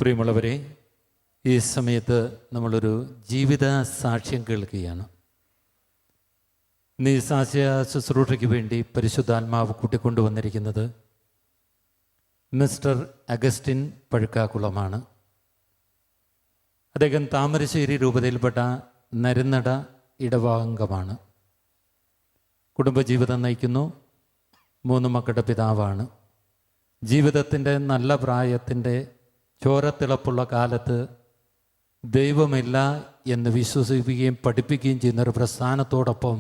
പ്രിയമുള്ളവരെ, ഈ സമയത്ത് നമ്മളൊരു ജീവിത സാക്ഷ്യം കേൾക്കുകയാണ്. ഇന്ന് ഈ സാക്ഷ്യ ശുശ്രൂഷയ്ക്ക് വേണ്ടി പരിശുദ്ധാത്മാവ് കൂട്ടിക്കൊണ്ടുവന്നിരിക്കുന്നത് മിസ്റ്റർ അഗസ്റ്റിൻ പഴുക്കാക്കുളമാണ്. അദ്ദേഹം താമരശ്ശേരി രൂപതയിൽപ്പെട്ട നരുന്നട ഇടവാംഗമാണ്. കുടുംബജീവിതം നയിക്കുന്നു. 3 മക്കളുടെ പിതാവാണ്. ജീവിതത്തിൻ്റെ നല്ല പ്രായത്തിൻ്റെ ചോരത്തിളപ്പുള്ള കാലത്ത് ദൈവമില്ല എന്ന് വിശ്വസിക്കുകയും പഠിപ്പിക്കുകയും ചെയ്യുന്നൊരു പ്രസ്ഥാനത്തോടൊപ്പം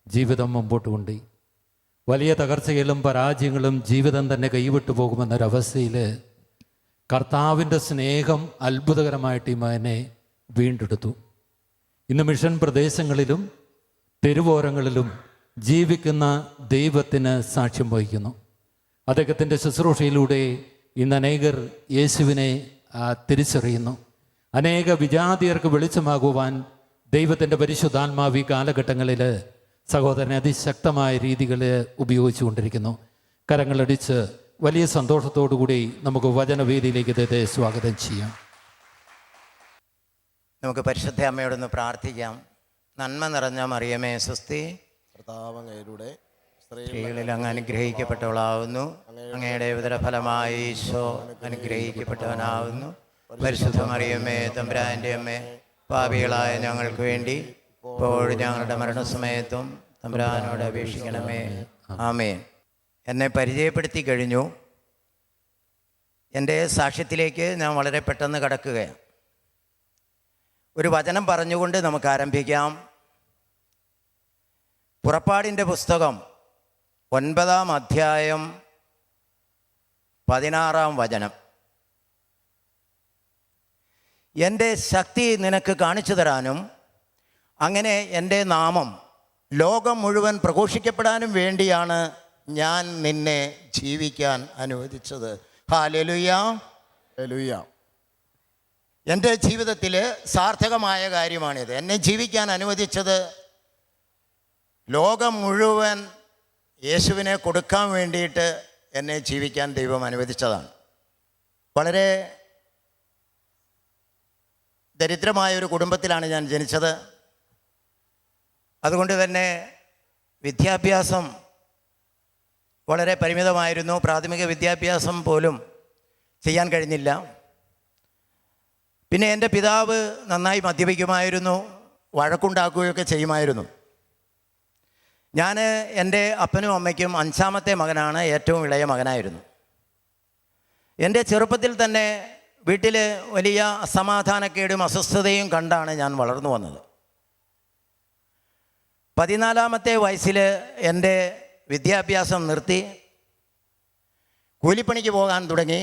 ജീവിതം മുമ്പോട്ട് കൊണ്ടുപോയി. വലിയ തകർച്ചകളും പരാജയങ്ങളും ജീവിതം തന്നെ കൈവിട്ടു പോകുമെന്നൊരവസ്ഥയിൽ കർത്താവിൻ്റെ സ്നേഹം അത്ഭുതകരമായിട്ട് ഈ മകനെ വീണ്ടെടുത്തു. ഇന്ന് മിഷൻ പ്രദേശങ്ങളിലും തെരുവോരങ്ങളിലും ജീവിക്കുന്ന ദൈവത്തിന് സാക്ഷ്യം വഹിക്കുന്നു. അദ്ദേഹത്തിൻ്റെ ശുശ്രൂഷയിലൂടെ ഇന്ന് അനേകർ യേശുവിനെ തിരിച്ചറിയുന്നു. അനേക വിജാതിയർക്ക് വെളിച്ചമാകുവാൻ ദൈവത്തിൻ്റെ പരിശുദ്ധാത്മാവ് ഈ കാലഘട്ടങ്ങളിൽ സഹോദരനെ അതിശക്തമായ രീതികൾ ഉപയോഗിച്ചു കൊണ്ടിരിക്കുന്നു. കരങ്ങളടിച്ച് വലിയ സന്തോഷത്തോടുകൂടി നമുക്ക് വചനവേദിയിലേക്ക് ഇദ്ദേഹത്തെ സ്വാഗതം ചെയ്യാം. നമുക്ക് പരിശുദ്ധ അമ്മയോടൊന്ന് പ്രാർത്ഥിക്കാം. നന്മ നിറഞ്ഞ മറിയമേ സ്വസ്തി, കർത്താവങ്ങയുടെ സ്ത്രീകളിൽ അങ്ങ് അനുഗ്രഹിക്കപ്പെട്ടവളാവുന്നു. അങ്ങയുടെ ഉദരഫലമായി ഈശോ അനുഗ്രഹിക്കപ്പെട്ടവനാവുന്നു. പരിശുദ്ധ മറിയമ്മേ തമ്പുരാൻ്റെ അമ്മേ, പാപികളായ ഞങ്ങൾക്ക് വേണ്ടി ഇപ്പോഴും ഞങ്ങളുടെ മരണസമയത്തും തമ്പുരാനോട് അപേക്ഷിക്കണമേ. ആമേൻ. എന്നെ പരിചയപ്പെടുത്തി കഴിഞ്ഞു. എൻ്റെ സാക്ഷ്യത്തിലേക്ക് ഞാൻ വളരെ പെട്ടെന്ന് കടക്കുകയാണ്. ഒരു വചനം പറഞ്ഞുകൊണ്ട് നമുക്ക് ആരംഭിക്കാം. പുറപ്പാടിൻ്റെ പുസ്തകം 9-ാം അധ്യായം 16-ാം വചനം. എൻ്റെ ശക്തി നിനക്ക് കാണിച്ചു തരാനും അങ്ങനെ എൻ്റെ നാമം ലോകം മുഴുവൻ പ്രഘോഷിക്കപ്പെടാനും വേണ്ടിയാണ് ഞാൻ നിന്നെ ജീവിക്കാൻ അനുവദിച്ചത്. Hallelujah, hallelujah. എൻ്റെ ജീവിതത്തിൽ സാർത്ഥകമായ കാര്യമാണിത്. എന്നെ ജീവിക്കാൻ അനുവദിച്ചത് ലോകം മുഴുവൻ യേശുവിനെ കൊടുക്കാൻ വേണ്ടിയിട്ട് എന്നെ ജീവിക്കാൻ ദൈവം അനുവദിച്ചതാണ്. വളരെ ദരിദ്രമായൊരു കുടുംബത്തിലാണ് ഞാൻ ജനിച്ചത്. അതുകൊണ്ട് തന്നെ വിദ്യാഭ്യാസം വളരെ പരിമിതമായിരുന്നു. പ്രാഥമിക വിദ്യാഭ്യാസം പോലും ചെയ്യാൻ കഴിഞ്ഞില്ല. പിന്നെ എൻ്റെ പിതാവ് നന്നായി മദ്യപിക്കുമായിരുന്നു, വഴക്കുണ്ടാക്കുകയൊക്കെ ചെയ്യുമായിരുന്നു. ഞാൻ എൻ്റെ അപ്പനും അമ്മയ്ക്കും 5-ാമത്തെ മകനാണ്, ഏറ്റവും ഇളയ മകനായിരുന്നു. എൻ്റെ ചെറുപ്പത്തിൽ തന്നെ വീട്ടിൽ വലിയ അസമാധാനക്കേടും അസ്വസ്ഥതയും കണ്ടാണ് ഞാൻ വളർന്നു വന്നത്. 14-ാമത്തെ വയസ്സിൽ എൻ്റെ വിദ്യാഭ്യാസം നിർത്തി കൂലിപ്പണിക്ക് പോകാൻ തുടങ്ങി.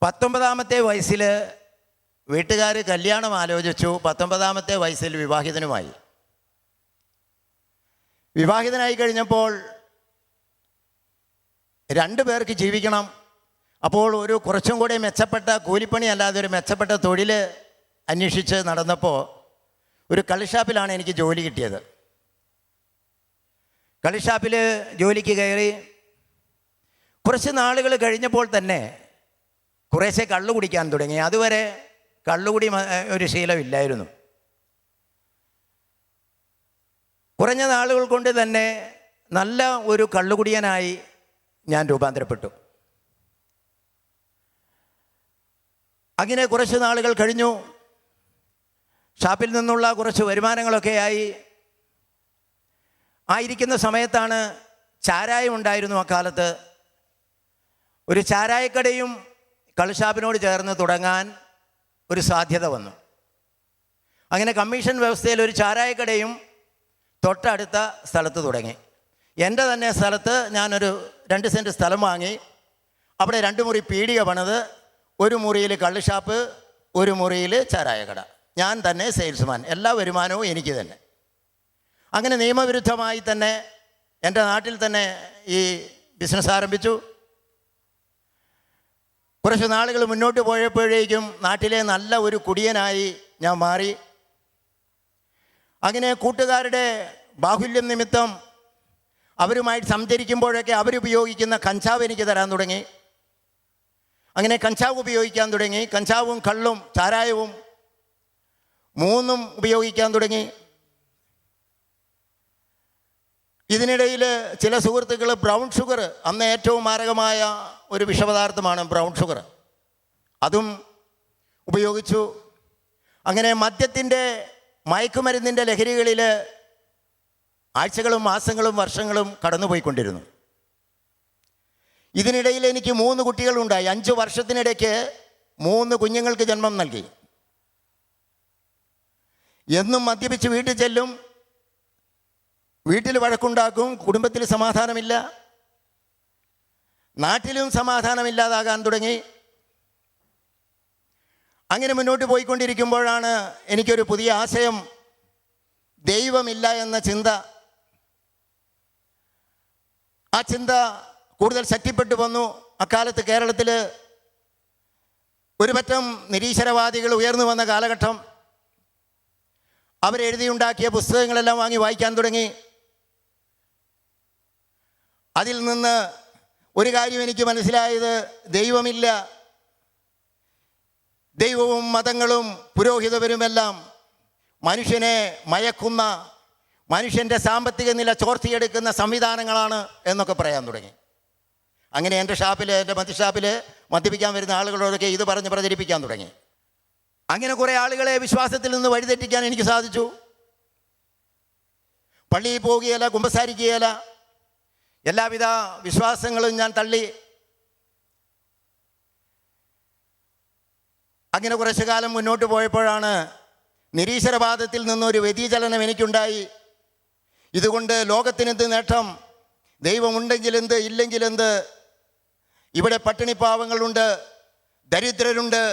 19-ാമത്തെ വയസ്സിൽ വീട്ടുകാർ കല്യാണം ആലോചിച്ചു. 19-ാമത്തെ വയസ്സിൽ വിവാഹിതനുമായി. വിവാഹിതനായി കഴിഞ്ഞപ്പോൾ 2 പേർക്ക് ജീവിക്കണം. അപ്പോൾ ഒരു കുറച്ചും കൂടെ മെച്ചപ്പെട്ട കൂലിപ്പണി അല്ലാതെ ഒരു മെച്ചപ്പെട്ട തൊഴിൽ അന്വേഷിച്ച് നടന്നപ്പോൾ ഒരു കള്ളുഷാപ്പിലാണ് എനിക്ക് ജോലി കിട്ടിയത്. കള്ളുഷാപ്പിൽ ജോലിക്ക് കയറി. കുറച്ച് നാളുകൾ കഴിഞ്ഞപ്പോൾ തന്നെ കുറേശ്ശെ കള്ളു കുടിക്കാൻ തുടങ്ങി. അതുവരെ കള്ളുകുടി ഒരു ശീലമില്ലായിരുന്നു. കുറഞ്ഞ നാളുകൾ കൊണ്ട് തന്നെ നല്ല ഒരു കള്ളുകുടിയനായി ഞാൻ രൂപാന്തരപ്പെട്ടു. അങ്ങനെ കുറച്ച് നാളുകൾ കഴിഞ്ഞു. ഷാപ്പിൽ നിന്നുള്ള കുറച്ച് വരുമാനങ്ങളൊക്കെ ആയിരിക്കുന്ന സമയത്താണ് ചാരായം ഉണ്ടായിരുന്നു. അക്കാലത്ത് ഒരു ചാരായക്കടയും കള്ളുഷാപ്പിനോട് ചേർന്ന് തുടങ്ങാൻ ഒരു സാധ്യത വന്നു. അങ്ങനെ കമ്മീഷൻ വ്യവസ്ഥയിൽ ഒരു ചാരായക്കടയും തൊട്ടടുത്ത സ്ഥലത്ത് തുടങ്ങി. എൻ്റെ തന്നെ സ്ഥലത്ത് ഞാനൊരു 2 സെൻറ്റ് സ്ഥലം വാങ്ങി. അവിടെ 2 മുറി പീടിക പണിത്, ഒരു മുറിയിൽ കള്ളുഷാപ്പ്, ഒരു മുറിയിൽ ചാരായക്കട. ഞാൻ തന്നെ സെയിൽസ്മാൻ, എല്ലാ വരുമാനവും എനിക്ക് തന്നെ. അങ്ങനെ നിയമവിരുദ്ധമായി തന്നെ എൻ്റെ നാട്ടിൽ തന്നെ ഈ ബിസിനസ് ആരംഭിച്ചു. കുറച്ച് നാളുകൾ മുന്നോട്ട് പോയപ്പോഴേക്കും നാട്ടിലെ നല്ല ഒരു കുടിയനായി ഞാൻ മാറി. അങ്ങനെ കൂട്ടുകാരുടെ ബാഹുല്യം നിമിത്തം അവരുമായി സഞ്ചരിക്കുമ്പോഴൊക്കെ അവരുപയോഗിക്കുന്ന കഞ്ചാവ് എനിക്ക് തരാൻ തുടങ്ങി. അങ്ങനെ കഞ്ചാവ് ഉപയോഗിക്കാൻ തുടങ്ങി. കഞ്ചാവും കള്ളും ചാരായവും മൂന്നും ഉപയോഗിക്കാൻ തുടങ്ങി. ഇതിനിടയിൽ ചില സുഹൃത്തുക്കൾ ബ്രൗൺ ഷുഗർ, അന്ന് ഏറ്റവും മാരകമായ ഒരു വിഷപദാർത്ഥമാണ് ബ്രൗൺ ഷുഗർ, അതും ഉപയോഗിച്ചു. അങ്ങനെ മദ്യത്തിൻ്റെ മയക്കുമരുന്നിൻ്റെ ലഹരികളിൽ ആഴ്ചകളും മാസങ്ങളും വർഷങ്ങളും കടന്നുപോയിക്കൊണ്ടിരുന്നു. ഇതിനിടയിൽ എനിക്ക് 3 കുട്ടികളുണ്ടായി. 5 വർഷത്തിനിടയ്ക്ക് 3 കുഞ്ഞുങ്ങൾക്ക് ജന്മം നൽകി. എന്നും മദ്യപിച്ച് വീട്ടിൽ ചെല്ലും, വീട്ടിൽ വഴക്കുണ്ടാക്കും, കുടുംബത്തിൽ സമാധാനമില്ല, നാട്ടിലും സമാധാനമില്ലാതാകാൻ തുടങ്ങി. അങ്ങനെ മുന്നോട്ട് പോയിക്കൊണ്ടിരിക്കുമ്പോഴാണ് എനിക്കൊരു പുതിയ ആശയം, ദൈവമില്ല എന്ന ചിന്ത. ആ ചിന്ത കൂടുതൽ ശക്തിപ്പെട്ടു വന്നു. അക്കാലത്ത് കേരളത്തിൽ ഒരു പറ്റം നിരീശ്വരവാദികൾ ഉയർന്നു വന്ന കാലഘട്ടം. അവരെഴുതിയുണ്ടാക്കിയ പുസ്തകങ്ങളെല്ലാം വാങ്ങി വായിക്കാൻ തുടങ്ങി. അതിൽ നിന്ന് ഒരു കാര്യം എനിക്ക് മനസ്സിലായത്, ദൈവമില്ല. ദൈവവും മതങ്ങളും പുരോഹിതരുമെല്ലാം മനുഷ്യനെ മയക്കുന്ന, മനുഷ്യൻ്റെ സാമ്പത്തിക നില ചോർത്തിയെടുക്കുന്ന സംവിധാനങ്ങളാണ് എന്നൊക്കെ പറയാൻ തുടങ്ങി. അങ്ങനെ എൻ്റെ മദ്യഷാപ്പിൽ മദ്യപിക്കാൻ വരുന്ന ആളുകളോടൊക്കെ ഇത് പറഞ്ഞ് പ്രചരിപ്പിക്കാൻ തുടങ്ങി. അങ്ങനെ കുറേ ആളുകളെ വിശ്വാസത്തിൽ നിന്ന് വഴിതെറ്റിക്കാൻ എനിക്ക് സാധിച്ചു. പള്ളിയിൽ പോവുകയില്ല, കുമ്പസാരിക്കുകയില്ല, എല്ലാവിധ വിശ്വാസങ്ങളും ഞാൻ തള്ളി. അങ്ങനെ കുറച്ചു കാലം മുന്നോട്ട് പോയപ്പോഴാണ് നിരീശ്വരവാദത്തിൽ നിന്നൊരു വ്യതിചലനം എനിക്കുണ്ടായി. ഇതുകൊണ്ട് ലോകത്തിനെന്ത് നേട്ടം, ദൈവമുണ്ടെങ്കിലെന്ത് ഇല്ലെങ്കിലെന്ത്, ഇവിടെ പട്ടിണിപ്പാവങ്ങളുണ്ട്, ദരിദ്രരുണ്ട്,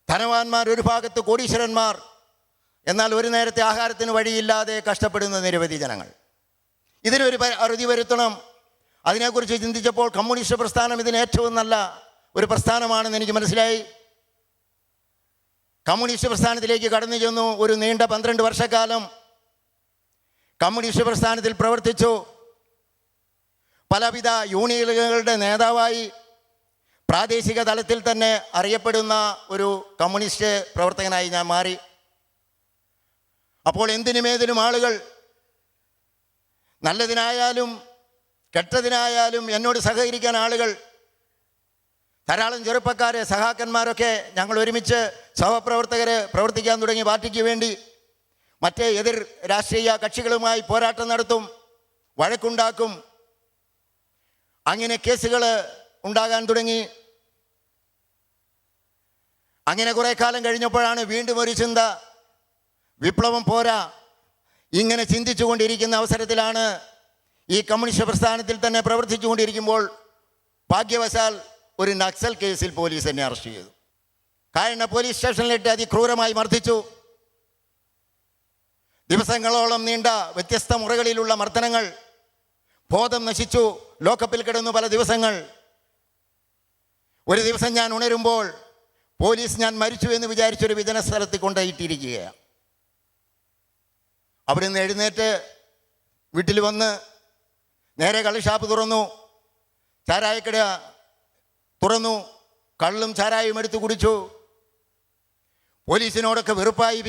ധനവാന്മാർ ഒരു ഭാഗത്ത്, കോടീശ്വരന്മാർ, എന്നാൽ ഒരു നേരത്തെ ആഹാരത്തിന് വഴിയില്ലാതെ കഷ്ടപ്പെടുന്ന നിരവധി ജനങ്ങൾ. ഇതിനൊരു അറുതി വരുത്തണം. അതിനെക്കുറിച്ച് ചിന്തിച്ചപ്പോൾ കമ്മ്യൂണിസ്റ്റ് പ്രസ്ഥാനം ഇതിന് ഏറ്റവും നല്ല ഒരു പ്രസ്ഥാനമാണെന്ന് എനിക്ക് മനസ്സിലായി. കമ്മ്യൂണിസ്റ്റ് പ്രസ്ഥാനത്തിലേക്ക് കടന്നു ചെന്നു. ഒരു നീണ്ട 12 വർഷക്കാലം കമ്മ്യൂണിസ്റ്റ് പ്രസ്ഥാനത്തിൽ പ്രവർത്തിച്ചു. പലവിധ യൂണിയനുകളുടെ നേതാവായി പ്രാദേശിക തലത്തിൽ തന്നെ അറിയപ്പെടുന്ന ഒരു കമ്മ്യൂണിസ്റ്റ് പ്രവർത്തകനായി ഞാൻ മാറി. അപ്പോൾ എന്തിനുമേതിനും ആളുകൾ, നല്ലതിനായാലും കെട്ടതിനായാലും എന്നോട് സഹകരിക്കാൻ ആളുകൾ, ധാരാളം ചെറുപ്പക്കാരെ, സഹാക്കന്മാരൊക്കെ ഞങ്ങൾ ഒരുമിച്ച് സഹപ്രവർത്തകർ പ്രവർത്തിക്കാൻ തുടങ്ങി. പാർട്ടിക്ക് വേണ്ടി മറ്റേ എതിർ രാഷ്ട്രീയ കക്ഷികളുമായി പോരാട്ടം നടത്തും, വഴക്കുണ്ടാക്കും. അങ്ങനെ കേസുകൾ ഉണ്ടാകാൻ തുടങ്ങി. അങ്ങനെ കുറേ കാലം കഴിഞ്ഞപ്പോഴാണ് വീണ്ടും ഒരു ചിന്ത, വിപ്ലവം പോരാ. ഇങ്ങനെ ചിന്തിച്ചു കൊണ്ടിരിക്കുന്ന അവസരത്തിലാണ് ഈ കമ്മ്യൂണിസ്റ്റ് പ്രസ്ഥാനത്തിൽ തന്നെ പ്രവർത്തിച്ചു കൊണ്ടിരിക്കുമ്പോൾ ഭാഗ്യവശാൽ ഒരു നക്സൽ കേസിൽ പോലീസ് എന്നെ അറസ്റ്റ് ചെയ്തു. കാരണം പോലീസ് സ്റ്റേഷനിലിട്ട് അതിക്രൂരമായി മർദ്ദിച്ചു. ദിവസങ്ങളോളം നീണ്ട വ്യത്യസ്ത മുറകളിലുള്ള മർദ്ദനങ്ങൾ, ബോധം നശിച്ചു, ലോക്കപ്പിൽ കിടന്നു പല ദിവസങ്ങൾ. ഒരു ദിവസം ഞാൻ ഉണരുമ്പോൾ പോലീസ് ഞാൻ മരിച്ചു എന്ന് വിചാരിച്ചൊരു വിജന സ്ഥലത്ത് കൊണ്ടുപോയിട്ടിരിക്കുകയാണ്. അവിടെ നിന്ന് എഴുന്നേറ്റ് വീട്ടിൽ വന്ന് നേരെ കള്ളുഷാപ്പ് തുറന്നു, ചാരായക്കട തുറന്നു, കള്ളും ചാരായും എടുത്ത് കുടിച്ചു. പോലീസിനോടൊക്കെ വെറുപ്പായി.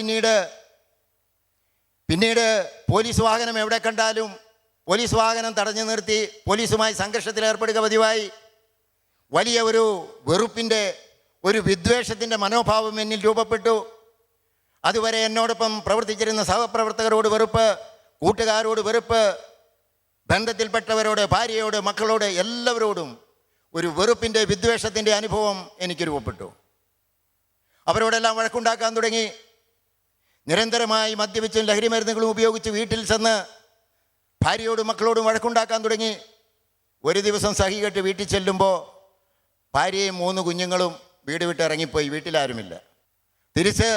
പിന്നീട് പോലീസ് വാഹനം എവിടെ കണ്ടാലും പോലീസ് വാഹനം തടഞ്ഞു നിർത്തി പോലീസുമായി സംഘർഷത്തിൽ ഏർപ്പെടുക പതിവായി. വലിയ ഒരു വെറുപ്പിൻ്റെ, ഒരു വിദ്വേഷത്തിൻ്റെ മനോഭാവം എന്നിൽ രൂപപ്പെട്ടു. അതുവരെ എന്നോടൊപ്പം പ്രവർത്തിച്ചിരുന്ന സഹപ്രവർത്തകരോട് വെറുപ്പ്, കൂട്ടുകാരോട് വെറുപ്പ്, ബന്ധത്തിൽപ്പെട്ടവരോട്, ഭാര്യയോട്, മക്കളോട്, എല്ലാവരോടും ഒരു വെറുപ്പിൻ്റെ, വിദ്വേഷത്തിൻ്റെ അനുഭവം എനിക്ക് രൂപപ്പെട്ടു. അവരോടെല്ലാം വഴക്കുണ്ടാക്കാൻ തുടങ്ങി. നിരന്തരമായി മദ്യപിച്ചും ലഹരി മരുന്നുകളും ഉപയോഗിച്ച് വീട്ടിൽ ചെന്ന് ഭാര്യയോടും മക്കളോടും വഴക്കുണ്ടാക്കാൻ തുടങ്ങി. ഒരു ദിവസം സഹികെട്ട് വീട്ടിൽ ചെല്ലുമ്പോൾ ഭാര്യയും 3 കുഞ്ഞുങ്ങളും വീട് വിട്ട് ഇറങ്ങിപ്പോയി. വീട്ടിലാരുമില്ല. തിരിച്ച്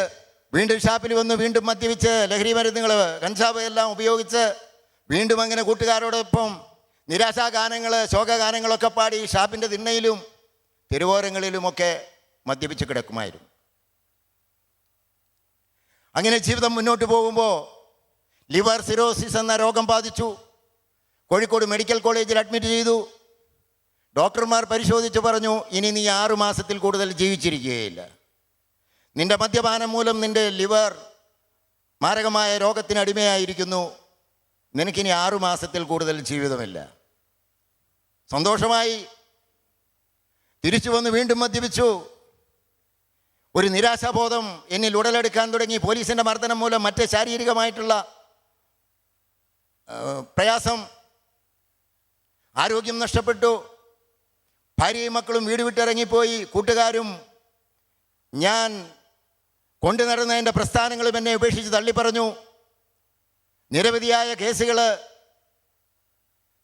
വീണ്ടും ഷാപ്പിൽ വന്ന് വീണ്ടും മദ്യപിച്ച് ലഹരി മരുന്നുകൾ, കഞ്ചാവ് എല്ലാം ഉപയോഗിച്ച് വീണ്ടും അങ്ങനെ കൂട്ടുകാരോടൊപ്പം നിരാശാഗാനങ്ങൾ, ശോകഗാനങ്ങളൊക്കെ പാടി ഷാപ്പിൻ്റെ തിണ്ണയിലും തെരുവോരങ്ങളിലുമൊക്കെ മദ്യപിച്ച് കിടക്കുമായിരുന്നു. അങ്ങനെ ജീവിതം മുന്നോട്ട് പോകുമ്പോൾ ലിവർ സിറോസിസ് എന്ന രോഗം ബാധിച്ചു. കോഴിക്കോട് മെഡിക്കൽ കോളേജിൽ അഡ്മിറ്റ് ചെയ്തു. ഡോക്ടർമാർ പരിശോധിച്ച് പറഞ്ഞു, ഇനി നീ 6 മാസത്തിൽ കൂടുതൽ ജീവിച്ചിരിക്കുകയില്ല. നിന്റെ മദ്യപാനം മൂലം നിന്റെ ലിവർ മാരകമായ രോഗത്തിന് അടിമയായിരിക്കുന്നു. നിനക്കിനി 6 മാസത്തിൽ കൂടുതൽ ജീവിതമില്ല. സന്തോഷമായി തിരിച്ചു വന്ന് വീണ്ടും മദ്യപിച്ചു. ഒരു നിരാശാബോധം എന്നിൽ ഉടലെടുക്കാൻ തുടങ്ങി. പോലീസിൻ്റെ മർദ്ദനം മൂലം മറ്റ് ശാരീരികമായിട്ടുള്ള പ്രയാസം, ആരോഗ്യം നഷ്ടപ്പെട്ടു. ഭാര്യയും മക്കളും വീട് വിട്ടിറങ്ങിപ്പോയി. കൂട്ടുകാരും ഞാൻ കൊണ്ടു നടന്ന എൻ്റെ പ്രസ്ഥാനങ്ങളും എന്നെ ഉപേക്ഷിച്ച് തള്ളിപ്പറഞ്ഞു. നിരവധിയായ കേസുകൾ,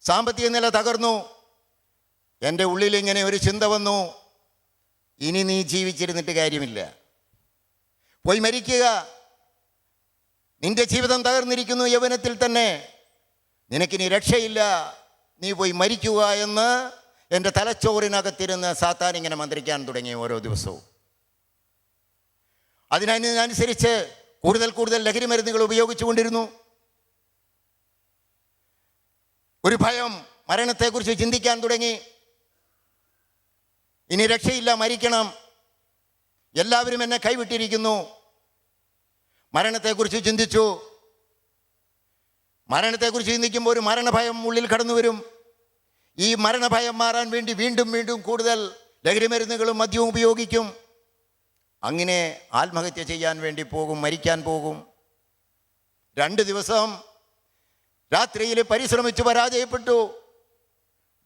സാമ്പത്തിക നില തകർന്നു. എൻ്റെ ഉള്ളിൽ ഇങ്ങനെ ഒരു ചിന്ത വന്നു, ഇനി നീ ജീവിച്ചിരുന്നിട്ട് കാര്യമില്ല, പോയി മരിക്കുക. നിന്റെ ജീവിതം തകർന്നിരിക്കുന്നു യൗവനത്തിൽ തന്നെ, നിനക്കിനി രക്ഷയില്ല, നീ പോയി മരിക്കുക എന്ന് എൻ്റെ തലച്ചോറിനകത്തിരുന്ന് സാത്താൻ ഇങ്ങനെ മന്ത്രിക്കാൻ തുടങ്ങി ഓരോ ദിവസവും. അതിനനുസരിച്ച് കൂടുതൽ കൂടുതൽ ലഹരി മരുന്നുകൾ ഉപയോഗിച്ചു കൊണ്ടിരുന്നു. ഒരു ഭയം, മരണത്തെക്കുറിച്ച് ചിന്തിക്കാൻ തുടങ്ങി. ഇനി രക്ഷയില്ല, മരിക്കണം, എല്ലാവരും എന്നെ കൈവിട്ടിരിക്കുന്നു. മരണത്തെക്കുറിച്ച് ചിന്തിച്ചു. മരണത്തെക്കുറിച്ച് ചിന്തിക്കുമ്പോൾ ഒരു മരണഭയം ഉള്ളിൽ കടന്നു വരും. ഈ മരണഭയം മാറാൻ വേണ്ടി വീണ്ടും വീണ്ടും കൂടുതൽ ലഹരി മരുന്നുകളും മദ്യവും ഉപയോഗിക്കും. അങ്ങനെ ആത്മഹത്യ ചെയ്യാൻ വേണ്ടി പോകും, മരിക്കാൻ പോകും. 2 ദിവസം രാത്രിയിൽ പരിശ്രമിച്ചു പരാജയപ്പെട്ടു.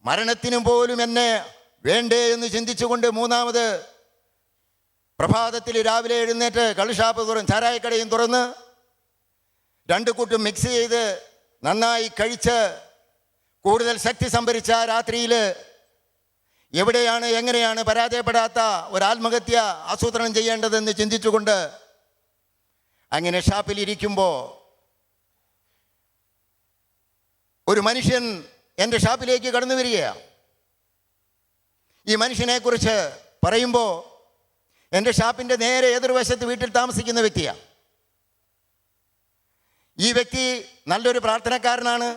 മരണത്തിനും പോലും എന്നെ വേണ്ടേ എന്ന് ചിന്തിച്ചുകൊണ്ട് 3-ാമത് പ്രഭാതത്തിൽ രാവിലെ എഴുന്നേറ്റ് കള്ളുഷാപ്പ് ചാരായക്കടയും തുറന്ന് 2 കൂട്ടും മിക്സ് ചെയ്ത് നന്നായി കഴിച്ച് കൂടുതൽ ശക്തി സംഭരിച്ച രാത്രിയിൽ എവിടെയാണ് എങ്ങനെയാണ് പരാജയപ്പെടാത്ത ഒരു ആത്മഹത്യ ആസൂത്രണം ചെയ്യേണ്ടതെന്ന് ചിന്തിച്ചുകൊണ്ട് അങ്ങനെ ഷാപ്പിലിരിക്കുമ്പോൾ ഒരു മനുഷ്യൻ എൻ്റെ ഷാപ്പിലേക്ക് കടന്നു വരികയാണ്. ഈ മനുഷ്യനെക്കുറിച്ച് പറയുമ്പോൾ എൻ്റെ ഷാപ്പിൻ്റെ നേരെ എതിർവശത്ത് വീട്ടിൽ താമസിക്കുന്ന വ്യക്തിയാണ്. ഈ വ്യക്തി നല്ലൊരു പ്രാർത്ഥനക്കാരനാണ്.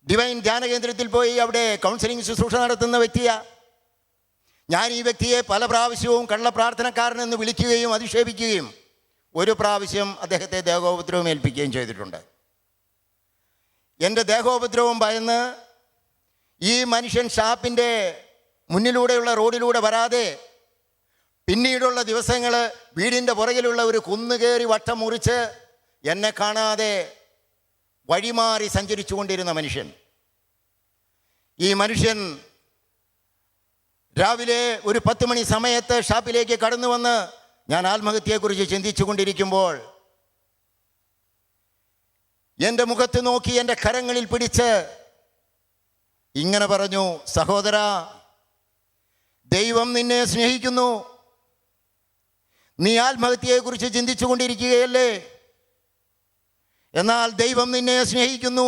ഡിവൈൻ ധ്യാനകേന്ദ്രത്തിൽ പോയി അവിടെ കൗൺസിലിംഗ് ശുശ്രൂഷ നടത്തുന്ന വ്യക്തിയാണ്. ഞാൻ ഈ വ്യക്തിയെ പല പ്രാവശ്യവും കള്ളപ്രാർത്ഥനക്കാരനെന്ന് വിളിക്കുകയും അധിക്ഷേപിക്കുകയും ഒരു പ്രാവശ്യം അദ്ദേഹത്തെ ദേഹോപദ്രവം ഏൽപ്പിക്കുകയും ചെയ്തിട്ടുണ്ട്. എൻ്റെ ദേഹോപദ്രവം ഭയന്ന് ഈ മനുഷ്യൻ ഷാപ്പിൻ്റെ മുന്നിലൂടെയുള്ള റോഡിലൂടെ വരാതെ പിന്നീടുള്ള ദിവസങ്ങൾ വീടിൻ്റെ പുറകിലുള്ള ഒരു കുന്നുകയറി വട്ടം മുറിച്ച് എന്നെ കാണാതെ വഴിമാറി സഞ്ചരിച്ചു കൊണ്ടിരുന്ന മനുഷ്യൻ. ഈ മനുഷ്യൻ രാവിലെ ഒരു 10 മണി സമയത്ത് ഷാപ്പിലേക്ക് കടന്നു വന്ന് ഞാൻ ആത്മഹത്യയെക്കുറിച്ച് ചിന്തിച്ചു കൊണ്ടിരിക്കുമ്പോൾ എൻ്റെ മുഖത്ത് നോക്കി എൻ്റെ കരങ്ങളിൽ പിടിച്ച് ഇങ്ങനെ പറഞ്ഞു, സഹോദരാ, ദൈവം നിന്നെ സ്നേഹിക്കുന്നു. നീ ആത്മഹത്യയെക്കുറിച്ച് ചിന്തിച്ചു കൊണ്ടിരിക്കുകയല്ലേ? എന്നാൽ ദൈവം നിന്നെ സ്നേഹിക്കുന്നു.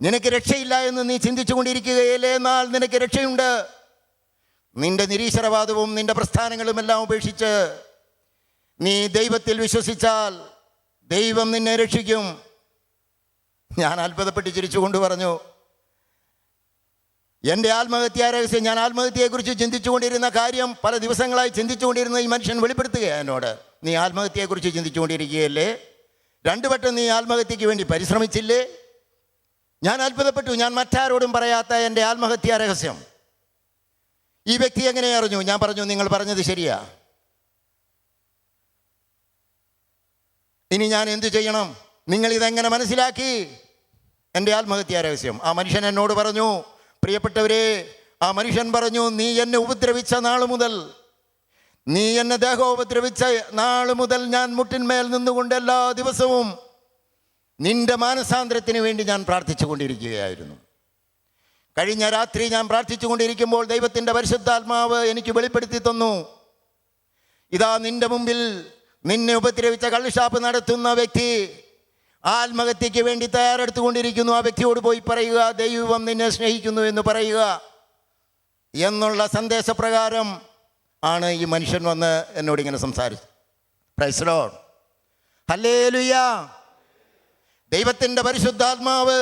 നിനക്ക് രക്ഷയില്ല എന്ന് നീ ചിന്തിച്ചു കൊണ്ടിരിക്കുകയല്ലേ? എന്നാൽ നിനക്ക് രക്ഷയുണ്ട്. നിന്റെ നിരീശ്വരവാദവും നിന്റെ പ്രസ്ഥാനങ്ങളും എല്ലാം ഉപേക്ഷിച്ച് നീ ദൈവത്തിൽ വിശ്വസിച്ചാൽ ദൈവം നിന്നെ രക്ഷിക്കും. ഞാൻ അത്ഭുതപ്പെട്ട് ചിരിച്ചുകൊണ്ട് പറഞ്ഞു, എൻ്റെ ആത്മഹത്യാ രഹസ്യം, ഞാൻ ആത്മഹത്യയെക്കുറിച്ച് ചിന്തിച്ചു കൊണ്ടിരുന്ന കാര്യം പല ദിവസങ്ങളായി ചിന്തിച്ചു കൊണ്ടിരുന്ന ഈ മനുഷ്യൻ വെളിപ്പെടുത്തുകയാണ് എന്നോട്. നീ ആത്മഹത്യയെക്കുറിച്ച് ചിന്തിച്ചു കൊണ്ടിരിക്കുകയല്ലേ? 2 വട്ടം നീ ആത്മഹത്യക്ക് വേണ്ടി പരിശ്രമിച്ചില്ലേ? ഞാൻ അത്ഭുതപ്പെട്ടു. ഞാൻ മറ്റാരോടും പറയാത്ത എൻ്റെ ആത്മഹത്യാ രഹസ്യം ഈ വ്യക്തി എങ്ങനെ അറിഞ്ഞു? ഞാൻ പറഞ്ഞു, നിങ്ങൾ പറഞ്ഞത് ശരിയാ, ഇനി ഞാൻ എന്തു ചെയ്യണം? നിങ്ങൾ ഇതെങ്ങനെ മനസ്സിലാക്കി എൻ്റെ ആത്മഹത്യാ രഹസ്യം? ആ മനുഷ്യൻ എന്നോട് പറഞ്ഞു, പ്രിയപ്പെട്ടവരെ, ആ മനുഷ്യൻ പറഞ്ഞു, നീ എന്നെ ഉപദ്രവിച്ച നാൾ മുതൽ, നീ എന്നെ ദേഹോപദ്രവിച്ച നാൾ മുതൽ ഞാൻ മുട്ടിന്മേൽ നിന്നുകൊണ്ട് എല്ലാ ദിവസവും നിന്റെ മാനസാന്തരത്തിന് വേണ്ടി ഞാൻ പ്രാർത്ഥിച്ചു കൊണ്ടിരിക്കുകയായിരുന്നു. കഴിഞ്ഞ രാത്രി ഞാൻ പ്രാർത്ഥിച്ചു കൊണ്ടിരിക്കുമ്പോൾ ദൈവത്തിൻ്റെ പരിശുദ്ധാത്മാവ് എനിക്ക് വെളിപ്പെടുത്തി തന്നു, ഇതാ നിന്റെ മുമ്പിൽ നിന്നെ ഉപദ്രവിച്ച കള്ളുഷാപ്പ് നടത്തുന്ന വ്യക്തി ആത്മഹത്യക്ക് വേണ്ടി തയ്യാറെടുത്തുകൊണ്ടിരിക്കുന്നു. ആ വ്യക്തിയോട് പോയി പറയുക, ദൈവം നിന്നെ സ്നേഹിക്കുന്നു എന്ന് പറയുക എന്നുള്ള സന്ദേശപ്രകാരം ആണ് ഈ മനുഷ്യൻ വന്ന് എന്നോട് ഇങ്ങനെ സംസാരിച്ചു. Praise the Lord, hallelujah. ദൈവത്തിൻ്റെ പരിശുദ്ധാത്മാവ്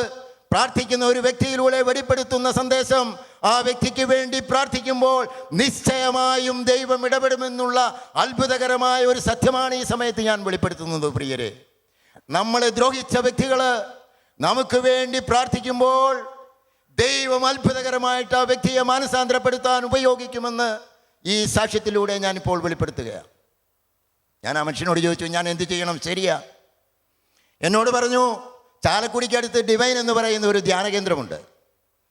പ്രാർത്ഥിക്കുന്ന ഒരു വ്യക്തിയിലൂടെ വെളിപ്പെടുത്തുന്ന സന്ദേശം ആ വ്യക്തിക്ക് വേണ്ടി പ്രാർത്ഥിക്കുമ്പോൾ നിശ്ചയമായും ദൈവം ഇടപെടുമെന്നുള്ള അത്ഭുതകരമായ ഒരു സത്യമാണ് ഈ സമയത്ത് ഞാൻ വെളിപ്പെടുത്തുന്നത്. പ്രിയരെ, നമ്മളെ ദ്രോഹിച്ച വ്യക്തികൾ നമുക്ക് വേണ്ടി പ്രാർത്ഥിക്കുമ്പോൾ ദൈവം അത്ഭുതകരമായിട്ട് ആ വ്യക്തിയെ മാനസാന്തരപ്പെടുത്താൻ ഉപയോഗിക്കുമെന്ന് ഈ സാക്ഷ്യത്തിലൂടെ ഞാനിപ്പോൾ വെളിപ്പെടുത്തുകയാണ്. ഞാൻ ആ മനുഷ്യനോട് ചോദിച്ചു, ഞാൻ എന്ത് ചെയ്യണം? ശരിയാ. എന്നോട് പറഞ്ഞു, ചാലക്കുടിക്കടുത്ത് ഡിവൈൻ എന്ന് പറയുന്ന ഒരു ധ്യാന കേന്ദ്രമുണ്ട്,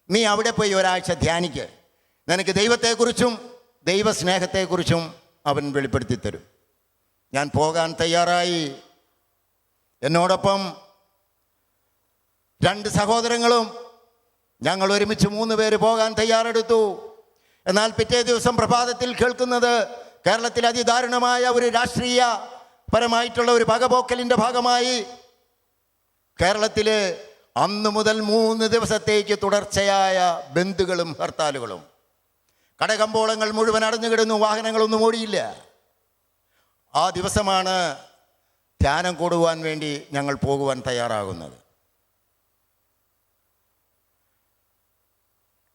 നീ അവിടെ പോയി ഒരാഴ്ച ധ്യാനിക്ക്, നിനക്ക് ദൈവത്തെക്കുറിച്ചും ദൈവസ്നേഹത്തെക്കുറിച്ചും അവൻ വെളിപ്പെടുത്തി തരും. ഞാൻ പോകാൻ തയ്യാറായി. എന്നോടൊപ്പം 2 സഹോദരങ്ങളും ഞങ്ങൾ ഒരുമിച്ച് 3 പേര് പോകാൻ തയ്യാറെടുത്തു. എന്നാൽ പിറ്റേ ദിവസം പ്രഭാതത്തിൽ കേൾക്കുന്നത് കേരളത്തിൽ അതിദാരുണമായ ഒരു രാഷ്ട്രീയ പരമായിട്ടുള്ള ഒരു പകപോക്കലിൻ്റെ ഭാഗമായി കേരളത്തിൽ അന്ന് മുതൽ 3 ദിവസത്തേക്ക് തുടർച്ചയായ ബന്ദുകളും ഹർത്താലുകളും. കടകമ്പോളങ്ങൾ മുഴുവൻ അടഞ്ഞു കിടന്നു, വാഹനങ്ങളൊന്നും ഓടിയില്ല. ആ ദിവസമാണ് ധ്യാനം കൂടുവാൻ വേണ്ടി ഞങ്ങൾ പോകുവാൻ തയ്യാറാകുന്നത്.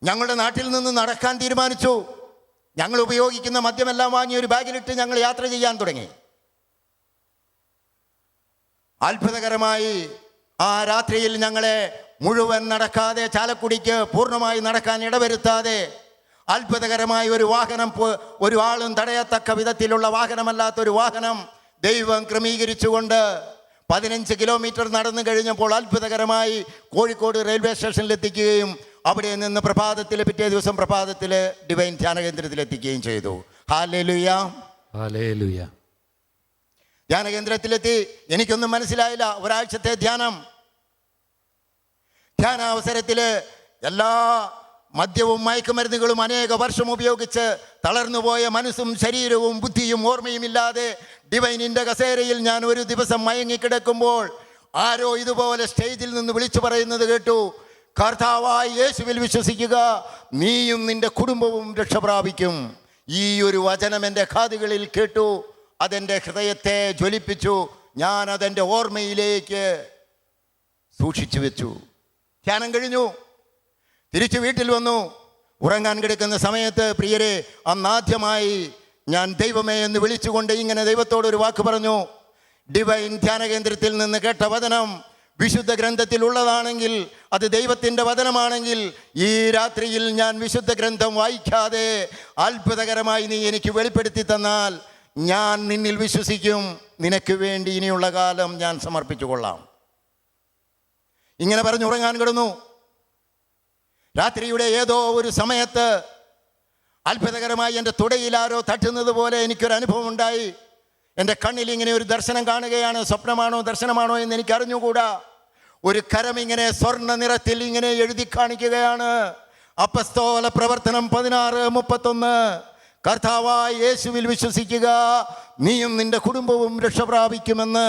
ഞങ്ങളുടെ നാട്ടിൽ നിന്ന് നടക്കാൻ തീരുമാനിച്ചു. ഞങ്ങൾ ഉപയോഗിക്കുന്ന മദ്യമെല്ലാം വാങ്ങി ഒരു ബാഗിലിട്ട് ഞങ്ങൾ യാത്ര ചെയ്യാൻ തുടങ്ങി. അത്ഭുതകരമായി ആ രാത്രിയിൽ ഞങ്ങളെ മുഴുവൻ നടക്കാതെ, ചാലക്കുടിക്ക് പൂർണ്ണമായി നടക്കാൻ ഇടവരുത്താതെ, അത്ഭുതകരമായ ഒരു വാഹനം, ഒരു ആളും തടയത്തക്ക വിധത്തിലുള്ള വാഹനമല്ലാത്തൊരു വാഹനം ദൈവം ക്രമീകരിച്ചുകൊണ്ട് 15 കിലോമീറ്റർ നടന്നു കഴിഞ്ഞപ്പോൾ അത്ഭുതകരമായി കോഴിക്കോട് റെയിൽവേ സ്റ്റേഷനിലെത്തിക്കുകയും അവിടെ നിന്ന് പിറ്റേ ദിവസം പ്രഭാതത്തിൽ ഡിവൈൻ ധ്യാന കേന്ദ്രത്തിലെത്തിക്കുകയും ചെയ്തു. Hallelujah, hallelujah. ധ്യാന കേന്ദ്രത്തിലെത്തി. എനിക്കൊന്നും മനസ്സിലായില്ല. ഒരാഴ്ചത്തെ ധ്യാനാവസരത്തിൽ എല്ലാ മദ്യവും മയക്കുമരുന്നുകളും അനേക വർഷം ഉപയോഗിച്ച് തളർന്നുപോയ മനസ്സും ശരീരവും ബുദ്ധിയും ഓർമ്മയുമില്ലാതെ ഡിവൈനിൻ്റെ കസേരയിൽ ഞാൻ ഒരു ദിവസം മയങ്ങിക്കിടക്കുമ്പോൾ ആരോ ഇതുപോലെ സ്റ്റേജിൽ നിന്ന് വിളിച്ചു പറയുന്നത് കേട്ടു, കർത്താവായ യേശുവിൽ വിശ്വസിക്കുക, നീയും നിന്റെ കുടുംബവും രക്ഷപ്രാപിക്കും. ഈ ഒരു വചനം എൻ്റെ കാതുകളിൽ കേട്ടു. അതെൻ്റെ ഹൃദയത്തെ ജ്വലിപ്പിച്ചു. ഞാൻ അതെൻ്റെ ഓർമ്മയിലേക്ക് സൂക്ഷിച്ചു വെച്ചു. ധ്യാനം കഴിഞ്ഞു, തിരിച്ചു വീട്ടിൽ വന്നു. ഉറങ്ങാൻ കിടക്കുന്ന സമയത്ത് പ്രിയരെ, അന്നാദ്യമായി ഞാൻ ദൈവമേ എന്ന് വിളിച്ചുകൊണ്ട് ഇങ്ങനെ ദൈവത്തോടൊരു വാക്ക് പറഞ്ഞു. ഡിവൈൻ ധ്യാന കേന്ദ്രത്തിൽ നിന്ന് കേട്ട വചനം വിശുദ്ധ ഗ്രന്ഥത്തിലുള്ളതാണെങ്കിൽ, അത് ദൈവത്തിൻ്റെ വചനമാണെങ്കിൽ, ഈ രാത്രിയിൽ ഞാൻ വിശുദ്ധ ഗ്രന്ഥം വായിക്കാതെ അത്ഭുതകരമായി നീ എനിക്ക് വെളിപ്പെടുത്തി തന്നാൽ ഞാൻ നിന്നിൽ വിശ്വസിക്കും. നിനക്ക് വേണ്ടി ഇനിയുള്ള കാലം ഞാൻ സമർപ്പിച്ചു കൊള്ളാം. ഇങ്ങനെ പറഞ്ഞ് ഉറങ്ങാൻ കിടന്നു. രാത്രിയുടെ ഏതോ ഒരു സമയത്ത് അത്ഭുതകരമായി എൻ്റെ തുടയിൽ ആരോ തട്ടുന്നത് പോലെ എനിക്കൊരു അനുഭവം ഉണ്ടായി. എൻ്റെ കണ്ണിൽ ഇങ്ങനെ ഒരു ദർശനം കാണുകയാണ്. സ്വപ്നമാണോ ദർശനമാണോ എന്ന് എനിക്ക് അറിഞ്ഞുകൂടാ. ഒരു കരം ഇങ്ങനെ സ്വർണ്ണ നിറത്തിൽ ഇങ്ങനെ എഴുതി കാണിക്കുകയാണ്. അപ്പസ്തോല പ്രവർത്തനം 16:31. കർത്താവായ യേശുവിൽ വിശ്വസിക്കുക, നീയും നിന്റെ കുടുംബവും രക്ഷപ്രാപിക്കുമെന്ന്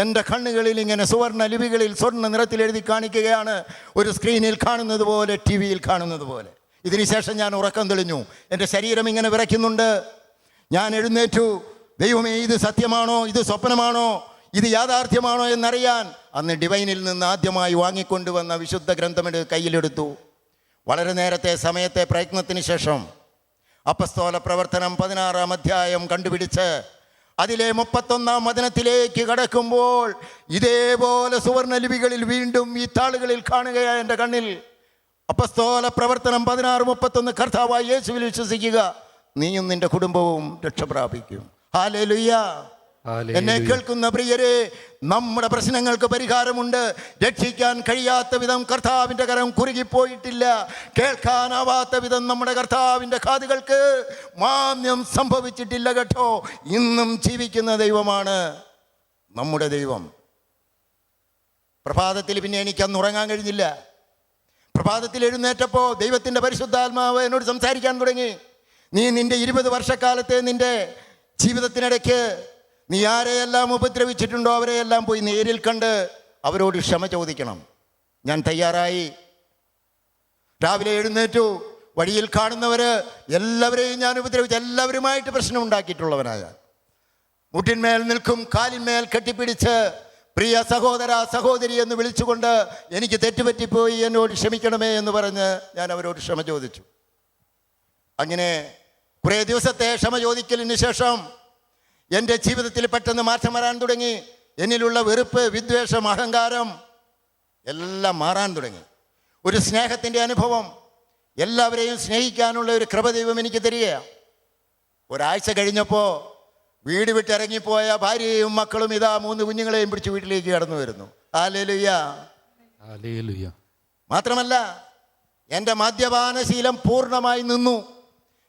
എൻ്റെ കണ്ണുകളിൽ ഇങ്ങനെ സുവർണ്ണ ലിപികളിൽ സ്വർണ്ണ നിറത്തിൽ എഴുതി കാണിക്കുകയാണ്. ഒരു സ്ക്രീനിൽ കാണുന്നത് പോലെ, ടി വിയിൽ കാണുന്നത് പോലെ. ഇതിനുശേഷം ഞാൻ ഉറക്കം തെളിഞ്ഞു. എൻ്റെ ശരീരം ഇങ്ങനെ വിറയ്ക്കുന്നുണ്ട്. ഞാൻ എഴുന്നേറ്റു. ദൈവമേ, ഇത് സത്യമാണോ, ഇത് സ്വപ്നമാണോ, ഇത് യാഥാർത്ഥ്യമാണോ എന്നറിയാൻ അന്ന് ഡിവൈനിൽ നിന്ന് ആദ്യമായി വാങ്ങിക്കൊണ്ടുവന്ന വിശുദ്ധ ഗ്രന്ഥം കയ്യിലെടുത്തു. വളരെ നേരത്തെ സമയത്തെ പ്രയത്നത്തിന് ശേഷം അപ്പസ്തോല പ്രവർത്തനം 16-ാം അധ്യായം കണ്ടുപിടിച്ച് അതിലെ 31-ാം വചനത്തിലേക്ക് കടക്കുമ്പോൾ ഇതേപോലെ സുവർണ്ണ ലിപികളിൽ വീണ്ടും ഈ താളുകളിൽ കാണുകയാണ് എൻ്റെ കണ്ണിൽ. അപ്പസ്തോല പ്രവർത്തനം 16:31. കർത്താവായ യേശുവിൽ വിശ്വസിക്കുക, നീയും നിന്റെ കുടുംബവും രക്ഷപ്രാപിക്കും. ഹല്ലേലൂയ. എന്നെ കേൾക്കുന്ന പ്രിയരെ, നമ്മുടെ പ്രശ്നങ്ങൾക്ക് പരിഹാരമുണ്ട്. രക്ഷിക്കാൻ കഴിയാത്ത വിധം കർത്താവിൻ്റെ കരം കുറുകിപ്പോയിട്ടില്ല. കേൾക്കാനാവാത്ത വിധം നമ്മുടെ കർത്താവിൻ്റെ കാതുകൾക്ക് മാന്യം സംഭവിച്ചിട്ടില്ല കേട്ടോ. ഇന്നും ജീവിക്കുന്ന ദൈവമാണ് നമ്മുടെ ദൈവം. പ്രഭാതത്തിൽ പിന്നെ എനിക്കന്ന് ഉറങ്ങാൻ കഴിഞ്ഞില്ല. പ്രഭാതത്തിൽ എഴുന്നേറ്റപ്പോൾ ദൈവത്തിൻ്റെ പരിശുദ്ധാത്മാവ് എന്നോട് സംസാരിക്കാൻ തുടങ്ങി. നീ നിൻ്റെ 20 വർഷക്കാലത്തെ നിൻ്റെ ജീവിതത്തിനിടയ്ക്ക് നീ ആരെയെല്ലാം ഉപദ്രവിച്ചിട്ടുണ്ടോ അവരെയെല്ലാം പോയി നേരിൽ കണ്ട് അവരോട് ക്ഷമ ചോദിക്കണം. ഞാൻ തയ്യാറായി. രാവിലെ എഴുന്നേറ്റു. വഴിയിൽ കാണുന്നവർ എല്ലാവരെയും ഞാൻ ഉപദ്രവിച്ചു. എല്ലാവരുമായിട്ട് പ്രശ്നം ഉണ്ടാക്കിയിട്ടുള്ളവനായ മുട്ടിന്മേൽ നിൽക്കും, കാലിന്മേൽ കെട്ടിപ്പിടിച്ച് പ്രിയ സഹോദര സഹോദരി എന്ന് വിളിച്ചുകൊണ്ട് എനിക്ക് തെറ്റുപറ്റിപ്പോയി, എന്നോട് ക്ഷമിക്കണമേ എന്ന് പറഞ്ഞ് ഞാൻ അവരോട് ക്ഷമ ചോദിച്ചു. അങ്ങനെ കുറേ ദിവസത്തെ ക്ഷമ ചോദിക്കലിന് ശേഷം എൻ്റെ ജീവിതത്തിൽ പെട്ടെന്ന് മാറ്റം വരാൻ തുടങ്ങി. എന്നിലുള്ള വെറുപ്പ്, വിദ്വേഷം, അഹങ്കാരം എല്ലാം മാറാൻ തുടങ്ങി. ഒരു സ്നേഹത്തിൻ്റെ അനുഭവം, എല്ലാവരെയും സ്നേഹിക്കാനുള്ള ഒരു കൃപ ദൈവം എനിക്ക് തരികയാണ്. ഒരാഴ്ച കഴിഞ്ഞപ്പോൾ വീട് വിട്ടിറങ്ങിപ്പോയ ഭാര്യയും മക്കളും ഇതാ 3 കുഞ്ഞുങ്ങളെയും പിടിച്ച് വീട്ടിലേക്ക് കടന്നു വരുന്നു. ഹല്ലേലൂയ. ഹല്ലേലൂയ. മാത്രമല്ല എൻ്റെ മദ്യപാനശീലം പൂർണ്ണമായി നിന്നു.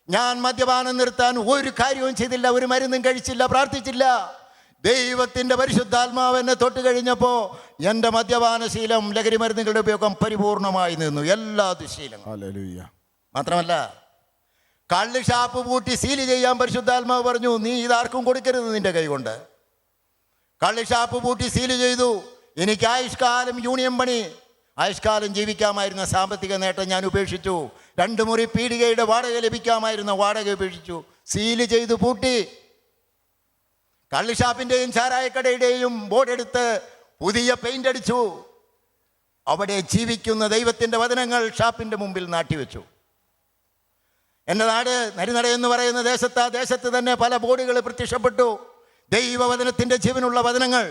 ഞാൻ മദ്യപാനം നിർത്താൻ ഒരു കാര്യവും ചെയ്തില്ല, ഒരു മരുന്നും കഴിച്ചില്ല, പ്രാർത്ഥിച്ചില്ല. ദൈവത്തിൻ്റെ പരിശുദ്ധാത്മാവ് എന്നെ തൊട്ട് കഴിഞ്ഞപ്പോൾ എൻ്റെ മദ്യപാനശീലം, ലഹരി മരുന്നുകളുടെ ഉപയോഗം പരിപൂർണമായി നിന്നു. എല്ലാ ദുശീലങ്ങളും. മാത്രമല്ല കള്ള് ഷാപ്പ് പൂട്ടി സീല് ചെയ്യാൻ പരിശുദ്ധാത്മാവ് പറഞ്ഞു, നീ ഇതാർക്കും കൊടുക്കരുത് നിന്റെ കൈ കൊണ്ട്. കള്ള് ഷാപ്പ് പൂട്ടി സീല് ചെയ്തു. എനിക്ക് ആയുഷ്കാലം യൂണിയൻ പണി, ആയുഷ്കാലം ജീവിക്കാമായിരുന്ന സാമ്പത്തിക നേട്ടം ഞാൻ ഉപേക്ഷിച്ചു. 2 മുറി പീടികയുടെ വാടക ലഭിക്കാമായിരുന്ന വാടക ഉപേക്ഷിച്ചു. സീല് ചെയ്തു പൂട്ടി. കള്ള് ഷാപ്പിൻ്റെയും ചാരായക്കടയുടെയും ബോർഡെടുത്ത് പുതിയ പെയിൻ്റ് അടിച്ചു. അവിടെ ജീവിക്കുന്ന ദൈവത്തിൻ്റെ വചനങ്ങൾ ഷാപ്പിൻ്റെ മുമ്പിൽ നാട്ടിവെച്ചു. എൻ്റെ നാട് നരിനട എന്ന് പറയുന്ന ദേശത്ത് തന്നെ പല ബോർഡുകൾ പ്രത്യക്ഷപ്പെട്ടു. ദൈവവചനത്തിൻ്റെ ജീവനുള്ള വചനങ്ങൾ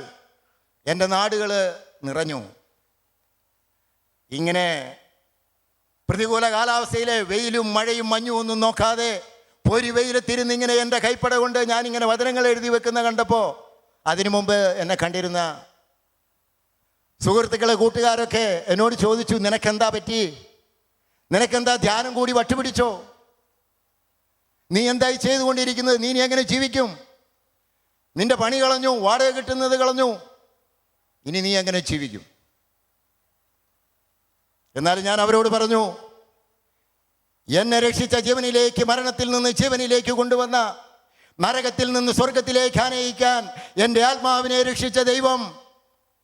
എൻ്റെ നാടുകൾ നിറഞ്ഞു. ഇങ്ങനെ പ്രതികൂല കാലാവസ്ഥയിലെ വെയിലും മഴയും മഞ്ഞും ഒന്നും നോക്കാതെ പൊരി വെയിലത്തിരുന്ന് ഇങ്ങനെ എൻ്റെ കൈപ്പട കൊണ്ട് ഞാനിങ്ങനെ വചനങ്ങൾ എഴുതി വെക്കുന്ന കണ്ടപ്പോൾ അതിനു മുമ്പ് എന്നെ കണ്ടിരുന്ന സുഹൃത്തുക്കളെ, കൂട്ടുകാരൊക്കെ എന്നോട് ചോദിച്ചു, നിനക്കെന്താ പറ്റി? നിനക്കെന്താ ധ്യാനം കൂടി വട്ടുപിടിച്ചോ? നീ എന്തായി ചെയ്തുകൊണ്ടിരിക്കുന്നത്? നീ എങ്ങനെ ജീവിക്കും? നിന്റെ പണി കളഞ്ഞു, വാടക കിട്ടുന്നത് കളഞ്ഞു, ഇനി നീ എങ്ങനെ ജീവിക്കും? എന്നാൽ ഞാൻ അവരോട് പറഞ്ഞു, എന്നെ രക്ഷിച്ച ജീവനിലേക്ക്, മരണത്തിൽ നിന്ന് ജീവനിലേക്ക് കൊണ്ടുവന്ന, നരകത്തിൽ നിന്ന് സ്വർഗത്തിലേക്ക് ആനയിക്കാൻ എൻ്റെ ആത്മാവിനെ രക്ഷിച്ച ദൈവം,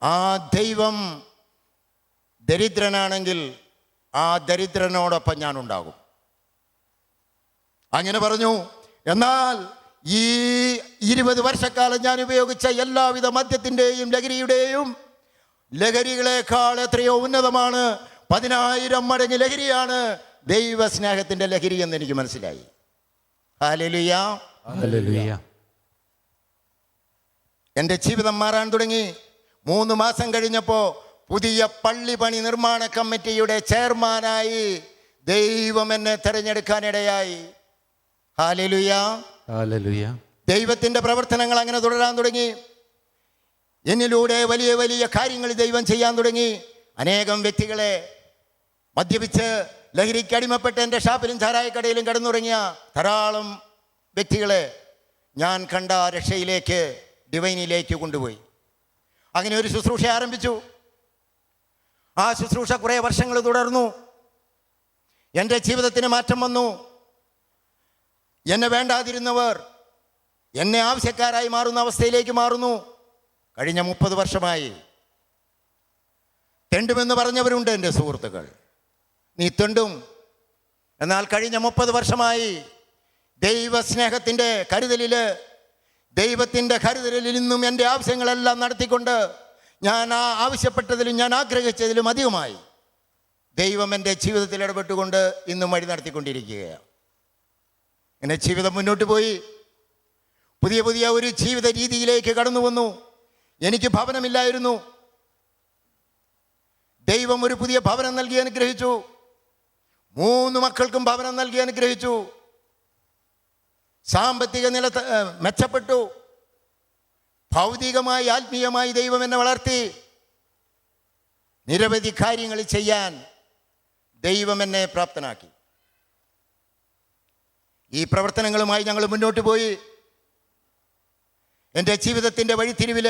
ആ ദൈവം ദരിദ്രനാണെങ്കിൽ ആ ദരിദ്രനോടൊപ്പം ഞാനുണ്ടാകും. അങ്ങനെ പറഞ്ഞു. എന്നാൽ ഈ 20 വർഷക്കാലം ഞാൻ ഉപയോഗിച്ച എല്ലാവിധ മദ്യത്തിൻ്റെയും ലഹരിയുടെയും ലഹരികളെക്കാൾ എത്രയോ ഉന്നതമാണ്, 10,000 മടങ്ങ് ലഹരിയാണ് ദൈവസ്നേഹത്തിൻ്റെ ലഹരി എന്ന് എനിക്ക് മനസ്സിലായി. ഹല്ലേലൂയ. ഹല്ലേലൂയ. എൻ്റെ ജീവിതം മാറാൻ തുടങ്ങി. 3 മാസം കഴിഞ്ഞപ്പോൾ പുതിയ പള്ളി പണി നിർമ്മാണ കമ്മിറ്റിയുടെ ചെയർമാനായി ദൈവം എന്നെ തിരഞ്ഞെടുക്കാനിടയായി. ഹല്ലേലൂയ. ഹല്ലേലൂയ. ദൈവത്തിൻ്റെ പ്രവർത്തനങ്ങൾ അങ്ങനെ തുടരാൻ തുടങ്ങി. എന്നിലൂടെ വലിയ വലിയ കാര്യങ്ങൾ ദൈവം ചെയ്യാൻ തുടങ്ങി. അനേകം വ്യക്തികളെ, മദ്യപിച്ച് ലഹരിക്ക് അടിമപ്പെട്ട് എൻ്റെ ഷാപ്പിലും ചാരായക്കടയിലും കിടന്നുറങ്ങിയ ധാരാളം വ്യക്തികളെ ഞാൻ കണ്ട രക്ഷയിലേക്ക്, ഡിവൈനിലേക്ക് കൊണ്ടുപോയി. അങ്ങനെ ഒരു ശുശ്രൂഷ ആരംഭിച്ചു. ആ ശുശ്രൂഷ കുറേ വർഷങ്ങൾ തുടർന്നു. എൻ്റെ ജീവിതത്തിന് മാറ്റം വന്നു. എന്നെ വേണ്ടാതിരുന്നവർ എന്നെ ആവശ്യക്കാരായി മാറുന്ന അവസ്ഥയിലേക്ക് മാറുന്നു. കഴിഞ്ഞ 30 വർഷമായി തെണ്ടുമെന്ന് പറഞ്ഞവരുണ്ട് എൻ്റെ സുഹൃത്തുക്കൾ. നീ തെണ്ടും. എന്നാൽ കഴിഞ്ഞ 30 വർഷമായി ദൈവസ്നേഹത്തിൻ്റെ കരുതലിൽ, ദൈവത്തിൻ്റെ കരുതലിൽ നിന്നും എൻ്റെ ആവശ്യങ്ങളെല്ലാം നടത്തിക്കൊണ്ട് ഞാൻ ആവശ്യപ്പെട്ടതിലും ഞാൻ ആഗ്രഹിച്ചതിലും അധികമായി ദൈവം എൻ്റെ ജീവിതത്തിൽ ഇടപെട്ടുകൊണ്ട് ഇന്നും വഴി നടത്തിക്കൊണ്ടിരിക്കുകയാണ്. എൻ്റെ ജീവിതം മുന്നോട്ട് പോയി. പുതിയ പുതിയ ഒരു ജീവിത രീതിയിലേക്ക് കടന്നു വന്നു. എനിക്ക് ഭവനമില്ലായിരുന്നു. ദൈവം ഒരു പുതിയ ഭവനം നൽകി അനുഗ്രഹിച്ചു. 3 മക്കൾക്കും ഭവനം നൽകി അനുഗ്രഹിച്ചു. സാമ്പത്തിക നില മെച്ചപ്പെട്ടു. ഭൗതികമായി, ആത്മീയമായി ദൈവം എന്നെ വളർത്തി. നിരവധി കാര്യങ്ങൾ ചെയ്യാൻ ദൈവം എന്നെ പ്രാപ്തനാക്കി. ഈ പ്രവർത്തനങ്ങളുമായി ഞങ്ങൾ മുന്നോട്ട് പോയി. എൻ്റെ ജീവിതത്തിൻ്റെ വഴിത്തിരിവിൽ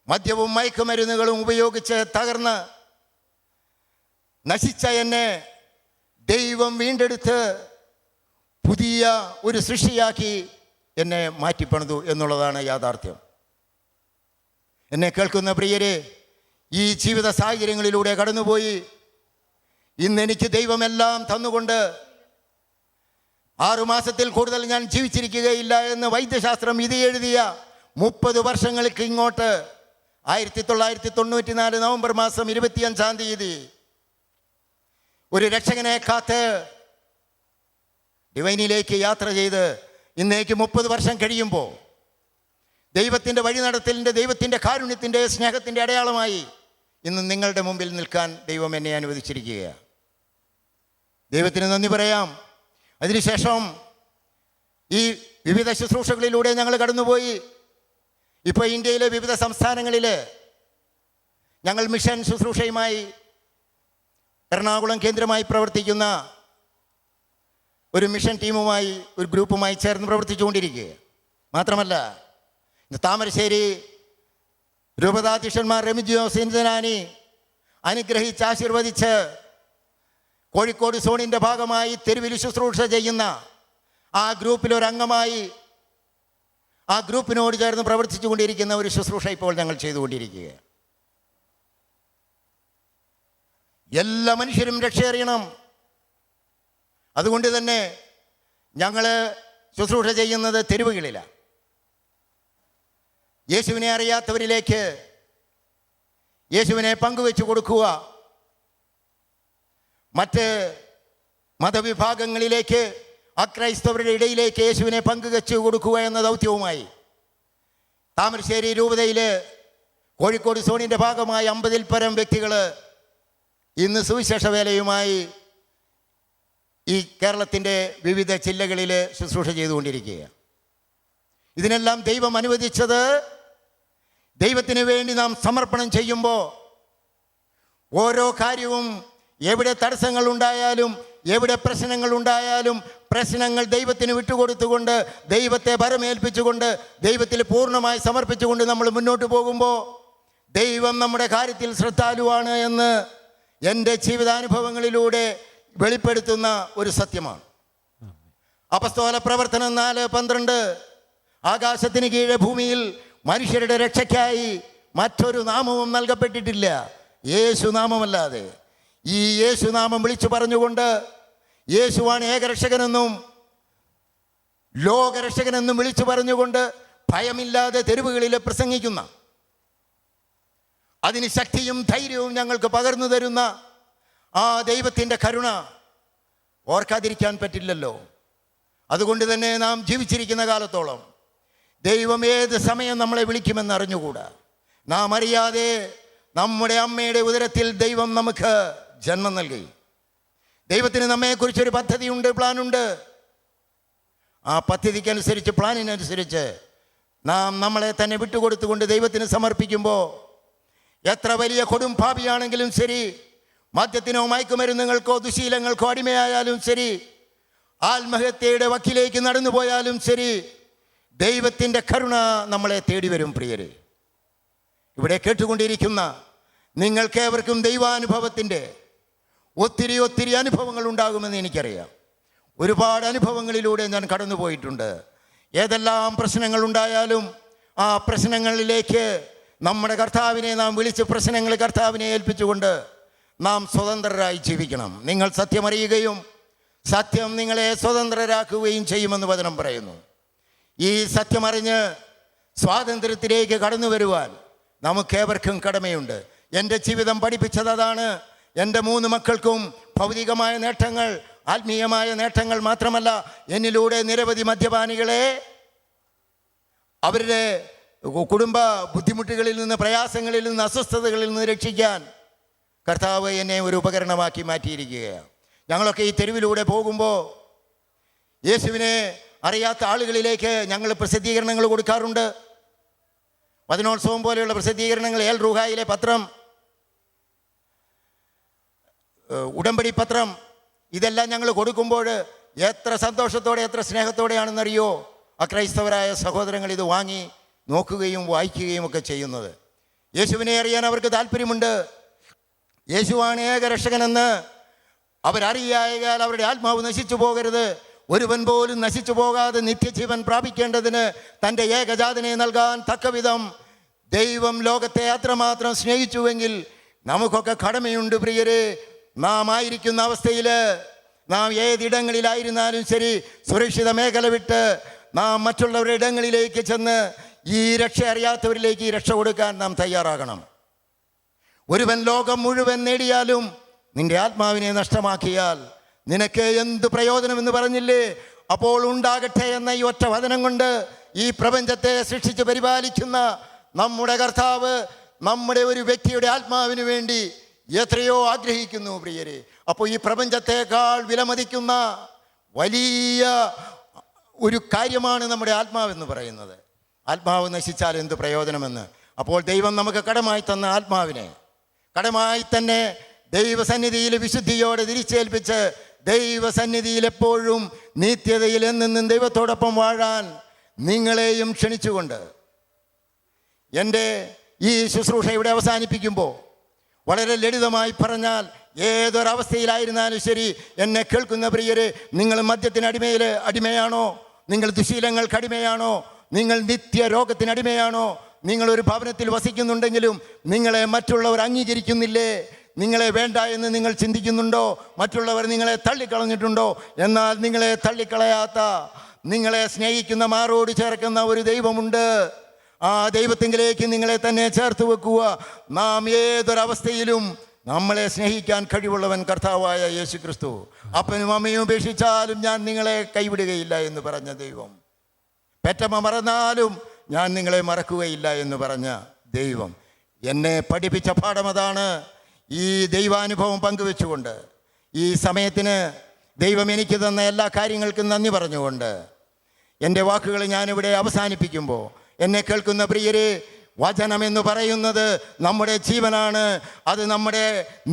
മദ്യവും മയക്കുമരുന്നുകളും ഉപയോഗിച്ച് തകർന്ന് നശിച്ച എന്നെ ദൈവം വീണ്ടെടുത്ത് പുതിയ ഒരു സൃഷ്ടിയാക്കി എന്നെ മാറ്റിപ്പണിതു എന്നുള്ളതാണ് യാഥാർത്ഥ്യം. എന്നെ കേൾക്കുന്ന പ്രിയരെ, ഈ ജീവിത സാഹചര്യങ്ങളിലൂടെ കടന്നുപോയി ഇന്നെനിക്ക് ദൈവമെല്ലാം തന്നുകൊണ്ട് 6 മാസത്തിൽ കൂടുതൽ ഞാൻ ജീവിച്ചിരിക്കുകയില്ല എന്ന് വൈദ്യശാസ്ത്രം വിധി എഴുതിയ 30 വർഷങ്ങൾക്ക് ഇങ്ങോട്ട് 1994 നവംബർ മാസം 25-ാം തീയതി ഒരു രക്ഷകനെ കാത്ത് ഡിവൈനിലേക്ക് യാത്ര ചെയ്ത് ഇന്നേക്ക് 30 വർഷം കഴിയുമ്പോൾ ദൈവത്തിൻ്റെ വഴി നടത്തലിൻ്റെ, ദൈവത്തിൻ്റെ കാരുണ്യത്തിൻ്റെ, സ്നേഹത്തിൻ്റെ അടയാളമായി ഇന്ന് നിങ്ങളുടെ മുമ്പിൽ നിൽക്കാൻ ദൈവം എന്നെ അനുവദിച്ചിരിക്കുകയാണ്. ദൈവത്തിന് നന്ദി പറയാം. അതിനുശേഷം ഈ വിവിധ ശുശ്രൂഷകളിലൂടെ ഞങ്ങൾ കടന്നുപോയി. ഇപ്പോൾ ഇന്ത്യയിലെ വിവിധ സംസ്ഥാനങ്ങളിൽ ഞങ്ങൾ മിഷൻ ശുശ്രൂഷയുമായി എറണാകുളം കേന്ദ്രമായി പ്രവർത്തിക്കുന്ന ഒരു മിഷൻ ടീമുമായി, ഒരു ഗ്രൂപ്പുമായി ചേർന്ന് പ്രവർത്തിച്ചുകൊണ്ടിരിക്കുക. മാത്രമല്ല, താമരശ്ശേരി രൂപതാധ്യക്ഷന്മാർ റെമിജിയോ സിൻസനാനി അനുഗ്രഹിച്ച് ആശീർവദിച്ച് കോഴിക്കോട് സോണിൻ്റെ ഭാഗമായി തെരുവിൽ ശുശ്രൂഷ ചെയ്യുന്ന ആ ഗ്രൂപ്പിലൊരംഗമായി ആ ഗ്രൂപ്പിനോട് ചേർന്ന് പ്രവർത്തിച്ചു കൊണ്ടിരിക്കുന്ന ഒരു ശുശ്രൂഷ ഇപ്പോൾ ഞങ്ങൾ ചെയ്തുകൊണ്ടിരിക്കുക. എല്ലാ മനുഷ്യരും രക്ഷയറിയണം. അതുകൊണ്ട് തന്നെ ഞങ്ങൾ ശുശ്രൂഷ ചെയ്യുന്നത് തെരുവുകളിലാണ്. യേശുവിനെ അറിയാത്തവരിലേക്ക് യേശുവിനെ പങ്കുവെച്ചു കൊടുക്കുക, മറ്റ് മതവിഭാഗങ്ങളിലേക്ക്, അക്രൈസ്തവരുടെ ഇടയിലേക്ക് യേശുവിനെ പങ്കുവെച്ചു കൊടുക്കുക എന്ന ദൗത്യവുമായി താമരശ്ശേരി രൂപതയിൽ കോഴിക്കോട് സോണിൻ്റെ ഭാഗമായി 50-ൽ പരം വ്യക്തികൾ ഇന്ന് സുവിശേഷ വേലയുമായി ഈ കേരളത്തിൻ്റെ വിവിധ ജില്ലകളിൽ ശുശ്രൂഷ ചെയ്തുകൊണ്ടിരിക്കുകയാണ്. ഇതിനെല്ലാം ദൈവം അനുവദിച്ചത്, ദൈവത്തിന് വേണ്ടി നാം സമർപ്പണം ചെയ്യുമ്പോൾ ഓരോ കാര്യവും എവിടെ തടസ്സങ്ങളുണ്ടായാലും, എവിടെ പ്രശ്നങ്ങളുണ്ടായാലും, പ്രശ്നങ്ങൾ ദൈവത്തിന് വിട്ടുകൊടുത്തുകൊണ്ട്, ദൈവത്തെ ഭരമേൽപ്പിച്ചുകൊണ്ട്, ദൈവത്തിൽ പൂർണ്ണമായി സമർപ്പിച്ചുകൊണ്ട് നമ്മൾ മുന്നോട്ട് പോകുമ്പോൾ ദൈവം നമ്മുടെ കാര്യത്തിൽ ശ്രദ്ധാലുവാണ് എന്ന് എൻ്റെ ജീവിതാനുഭവങ്ങളിലൂടെ വെളിപ്പെടുത്തുന്ന ഒരു സത്യമാണ്. അപ്പസ്തോല പ്രവർത്തനം 4:12 ആകാശത്തിന് കീഴെ ഭൂമിയിൽ മനുഷ്യരുടെ രക്ഷയ്ക്കായി മറ്റൊരു നാമവും നൽകപ്പെട്ടിട്ടില്ല യേശുനാമമല്ലാതെ. ഈ യേശുനാമം വിളിച്ചു പറഞ്ഞുകൊണ്ട് യേശുവാണ് ഏകരക്ഷകനെന്നും ലോകരക്ഷകനെന്നും വിളിച്ചു പറഞ്ഞുകൊണ്ട് ഭയമില്ലാതെ തെരുവുകളിൽ പ്രസംഗിക്കുന്ന, അതിന് ശക്തിയും ധൈര്യവും ഞങ്ങൾക്ക് പകർന്നു തരുന്ന ആ ദൈവത്തിൻ്റെ കരുണ ഓർക്കാതിരിക്കാൻ പറ്റില്ലല്ലോ. അതുകൊണ്ട് തന്നെ നാം ജീവിച്ചിരിക്കുന്ന കാലത്തോളം ദൈവം ഏത് സമയം നമ്മളെ വിളിക്കുമെന്ന് അറിഞ്ഞുകൂടാ. നാം അറിയാതെ നമ്മുടെ അമ്മയുടെ ഉദരത്തിൽ ദൈവം നമുക്ക് ജന്മം നൽകി. ദൈവത്തിന് നമ്മെക്കുറിച്ചൊരു പദ്ധതിയുണ്ട്, പ്ലാനുണ്ട്. ആ പദ്ധതിക്കനുസരിച്ച്, പ്ലാനിനനുസരിച്ച് നാം നമ്മളെ തന്നെ വിട്ടുകൊടുത്തുകൊണ്ട് ദൈവത്തിന് സമർപ്പിക്കുമ്പോൾ എത്ര വലിയ കൊടും പാപിയാണെങ്കിലും ശരി, മദ്യത്തിനോ മയക്കുമരുന്നുകൾക്കോ ദുശീലങ്ങൾക്കോ അടിമയായാലും ശരി, ആത്മഹത്യയുടെ വക്കിലേക്ക് നടന്നു പോയാലും ശരി, ദൈവത്തിൻ്റെ കരുണ നമ്മളെ തേടി വരും. പ്രിയരെ, ഇവിടെ കേട്ടുകൊണ്ടിരിക്കുന്ന നിങ്ങൾക്കേവർക്കും ദൈവാനുഭവത്തിൻ്റെ ഒത്തിരി അനുഭവങ്ങൾ ഉണ്ടാകുമെന്ന് എനിക്കറിയാം. ഒരുപാട് അനുഭവങ്ങളിലൂടെ ഞാൻ കടന്നുപോയിട്ടുണ്ട്. ഏതെല്ലാം പ്രശ്നങ്ങളുണ്ടായാലും ആ പ്രശ്നങ്ങളിലേക്ക് നമ്മുടെ കർത്താവിനെ നാം വിളിച്ച് പ്രശ്നങ്ങൾ കർത്താവിനെ ഏൽപ്പിച്ചുകൊണ്ട് നാം സ്വതന്ത്രരായി ജീവിക്കണം. നിങ്ങൾ സത്യമറിയുകയും സത്യം നിങ്ങളെ സ്വതന്ത്രരാക്കുകയും ചെയ്യുമെന്ന് വചനം പറയുന്നു. ഈ സത്യമറിഞ്ഞ് സ്വാതന്ത്ര്യത്തിലേക്ക് കടന്നു വരുവാൻ നമുക്കേവർക്കും കടമയുണ്ട്. എൻ്റെ ജീവിതം പഠിപ്പിച്ചത് അതാണ്. എൻ്റെ 3 മക്കൾക്കും ഭൗതികമായ നേട്ടങ്ങൾ, ആത്മീയമായ നേട്ടങ്ങൾ മാത്രമല്ല, എന്നിലൂടെ നിരവധി മദ്യപാനികളെ അവരുടെ കുടുംബ ബുദ്ധിമുട്ടുകളിൽ നിന്ന്, പ്രയാസങ്ങളിൽ നിന്ന്, അസ്വസ്ഥതകളിൽ നിന്ന് രക്ഷിക്കാൻ കർത്താവ് എന്നെ ഒരു ഉപകരണമാക്കി മാറ്റിയിരിക്കുകയാണ്. ഞങ്ങളൊക്കെ ഈ തെരുവിലൂടെ പോകുമ്പോൾ യേശുവിനെ അറിയാത്ത ആളുകളിലേക്ക് ഞങ്ങൾ പ്രസിദ്ധീകരണങ്ങൾ കൊടുക്കാറുണ്ട്. വചനോത്സവം പോലെയുള്ള പ്രസിദ്ധീകരണങ്ങൾ, എൽ റൂഹായിലെ പത്രം, ഉടമ്പടി പത്രം, ഇതെല്ലാം ഞങ്ങൾ കൊടുക്കുമ്പോൾ എത്ര സന്തോഷത്തോടെ, എത്ര സ്നേഹത്തോടെയാണെന്നറിയോ അക്രൈസ്തവരായ സഹോദരങ്ങൾ ഇത് വാങ്ങി നോക്കുകയും വായിക്കുകയും ഒക്കെ ചെയ്യുന്നത്. യേശുവിനെ അറിയാൻ അവർക്ക് താല്പര്യമുണ്ട്. യേശുവാണ് ഏകരക്ഷകനെന്ന് അവരറിയായാൽ അവരുടെ ആത്മാവ് നശിച്ചു പോകരുത്. ഒരുവൻ പോലും നശിച്ചു പോകാതെ നിത്യജീവൻ പ്രാപിക്കേണ്ടതിന് തൻ്റെ ഏകജാതനെ നൽകാൻ തക്കവിധം ദൈവം ലോകത്തെ അത്രമാത്രം സ്നേഹിച്ചുവെങ്കിൽ നമുക്കൊക്കെ കടമയുണ്ട്. പ്രിയരെ, നാം ആയിരിക്കുന്ന അവസ്ഥയിൽ, നാം ഏതിടങ്ങളിലായിരുന്നാലും ശരി, സുരക്ഷിത മേഖല വിട്ട് നാം മറ്റുള്ളവരുടെ ഇടങ്ങളിലേക്ക് ചെന്ന് ഈ രക്ഷ അറിയാത്തവരിലേക്ക് ഈ രക്ഷ കൊടുക്കാൻ നാം തയ്യാറാകണം. ഒരുവൻ ലോകം മുഴുവൻ നേടിയാലും നിന്റെ ആത്മാവിനെ നഷ്ടമാക്കിയാൽ നിനക്ക് എന്ത് പ്രയോജനമെന്ന് പറഞ്ഞില്ലേ? അപ്പോൾ ഉണ്ടാകട്ടെ എന്ന ഈ ഒറ്റ വചനം കൊണ്ട് ഈ പ്രപഞ്ചത്തെ സൃഷ്ടിച്ച് പരിപാലിക്കുന്ന നമ്മുടെ കർത്താവ് നമ്മുടെ ഒരു വ്യക്തിയുടെ ആത്മാവിന് വേണ്ടി എത്രയോ ആഗ്രഹിക്കുന്നു പ്രിയരെ. അപ്പോൾ ഈ പ്രപഞ്ചത്തെക്കാൾ വിലമതിക്കുന്ന വലിയ ഒരു കാര്യമാണ് നമ്മുടെ ആത്മാവെന്ന് പറയുന്നത്. ആത്മാവ് നശിച്ചാൽ എന്ത് പ്രയോജനമെന്ന്. അപ്പോൾ ദൈവം നമുക്ക് കടമായി തന്ന ആത്മാവിനെ കടമായി തന്നെ ദൈവസന്നിധിയിൽ വിശുദ്ധിയോടെ തിരിച്ചേൽപ്പിച്ച് ദൈവസന്നിധിയിൽ എപ്പോഴും നിത്യതയിൽ എന്നെന്നും ദൈവത്തോടൊപ്പം വാഴാൻ നിങ്ങളെയും ക്ഷണിച്ചുകൊണ്ട് എൻ്റെ ഈ ശുശ്രൂഷ ഇവിടെ അവസാനിപ്പിക്കുമ്പോൾ വളരെ ലളിതമായി പറഞ്ഞാൽ, ഏതൊരവസ്ഥയിലായിരുന്നാലും ശരി, എന്നെ കേൾക്കുന്ന പ്രിയരെ, നിങ്ങൾ മദ്യത്തിന് അടിമയാണോ? നിങ്ങൾ ദുശീലങ്ങൾക്ക് അടിമയാണോ? നിങ്ങൾ നിത്യരോഗത്തിന് അടിമയാണോ? നിങ്ങളൊരു ഭവനത്തിൽ വസിക്കുന്നുണ്ടെങ്കിലും നിങ്ങളെ മറ്റുള്ളവർ അംഗീകരിക്കുന്നില്ലേ? നിങ്ങളെ വേണ്ട എന്ന് നിങ്ങൾ ചിന്തിക്കുന്നുണ്ടോ? മറ്റുള്ളവർ നിങ്ങളെ തള്ളിക്കളഞ്ഞിട്ടുണ്ടോ? എന്നാൽ നിങ്ങളെ തള്ളിക്കളയാത്ത, നിങ്ങളെ സ്നേഹിക്കുന്ന, മാറോട് ചേർക്കുന്ന ഒരു ദൈവമുണ്ട്. ആ ദൈവത്തിങ്കിലേക്ക് നിങ്ങളെ തന്നെ ചേർത്ത് വെക്കുക. നാം ഏതൊരവസ്ഥയിലും നമ്മളെ സ്നേഹിക്കാൻ കഴിവുള്ളവൻ കർത്താവായ യേശു ക്രിസ്തു. അപ്പനും അമ്മയും ഉപേക്ഷിച്ചാലും ഞാൻ നിങ്ങളെ കൈവിടുകയില്ല എന്ന് പറഞ്ഞ ദൈവം, പെറ്റമ്മ മറന്നാലും ഞാൻ നിങ്ങളെ മറക്കുകയില്ല എന്ന് പറഞ്ഞ ദൈവം, എന്നെ പഠിപ്പിച്ച പാഠം അതാണ്. ഈ ദൈവാനുഭവം പങ്കുവെച്ചുകൊണ്ട് ഈ സമയത്തിന് ദൈവം എനിക്ക് തന്ന എല്ലാ കാര്യങ്ങൾക്കും നന്ദി പറഞ്ഞുകൊണ്ട് എൻ്റെ വാക്കുകൾ ഞാനിവിടെ അവസാനിപ്പിക്കുമ്പോൾ, എന്നെ കേൾക്കുന്ന പ്രിയരെ, വചനമെന്ന് പറയുന്നത് നമ്മുടെ ജീവനാണ്. അത് നമ്മുടെ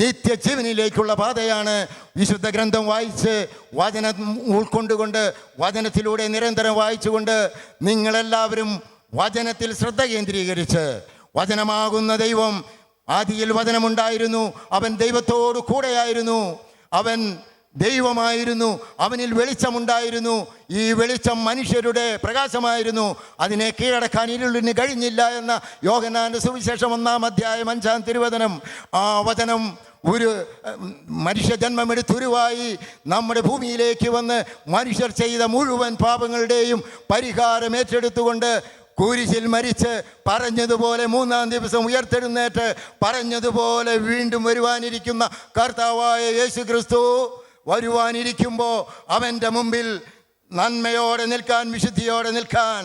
നിത്യജീവനിലേക്കുള്ള പാതയാണ്. വിശുദ്ധ ഗ്രന്ഥം വായിച്ച് വചനം ഉൾക്കൊണ്ടുകൊണ്ട് വചനത്തിലൂടെ നിരന്തരം വായിച്ചുകൊണ്ട് നിങ്ങളെല്ലാവരും വചനത്തിൽ ശ്രദ്ധ കേന്ദ്രീകരിച്ച്, വചനമാകുന്ന ദൈവം, ആദിയിൽ വചനമുണ്ടായിരുന്നു, അവൻ ദൈവത്തോടു കൂടെയായിരുന്നു, അവൻ ദൈവമായിരുന്നു, അവനിൽ വെളിച്ചമുണ്ടായിരുന്നു, ഈ വെളിച്ചം മനുഷ്യരുടെ പ്രകാശമായിരുന്നു, അതിനെ കീഴടക്കാൻ ഇരുളിന് കഴിഞ്ഞില്ല എന്ന യോഹന്നാന്റെ സുവിശേഷം 1-ാം അധ്യായം 5-ാം തിരുവചനം. ആ വചനം ഒരു മനുഷ്യജന്മമെടുത്തുരുവായി നമ്മുടെ ഭൂമിയിലേക്ക് വന്ന് മനുഷ്യർ ചെയ്ത മുഴുവൻ പാപങ്ങളുടെയും പരിഹാരം ഏറ്റെടുത്തുകൊണ്ട് കുരിശിൽ മരിച്ച് പറഞ്ഞതുപോലെ 3-ാം ദിവസം ഉയർത്തെഴുന്നേറ്റ് പറഞ്ഞതുപോലെ വീണ്ടും വരുവാനിരിക്കുന്ന കർത്താവായ യേശു ക്രിസ്തു വരുവാനിരിക്കുമ്പോൾ അവൻ്റെ മുമ്പിൽ നന്മയോടെ നിൽക്കാൻ, വിശുദ്ധിയോടെ നിൽക്കാൻ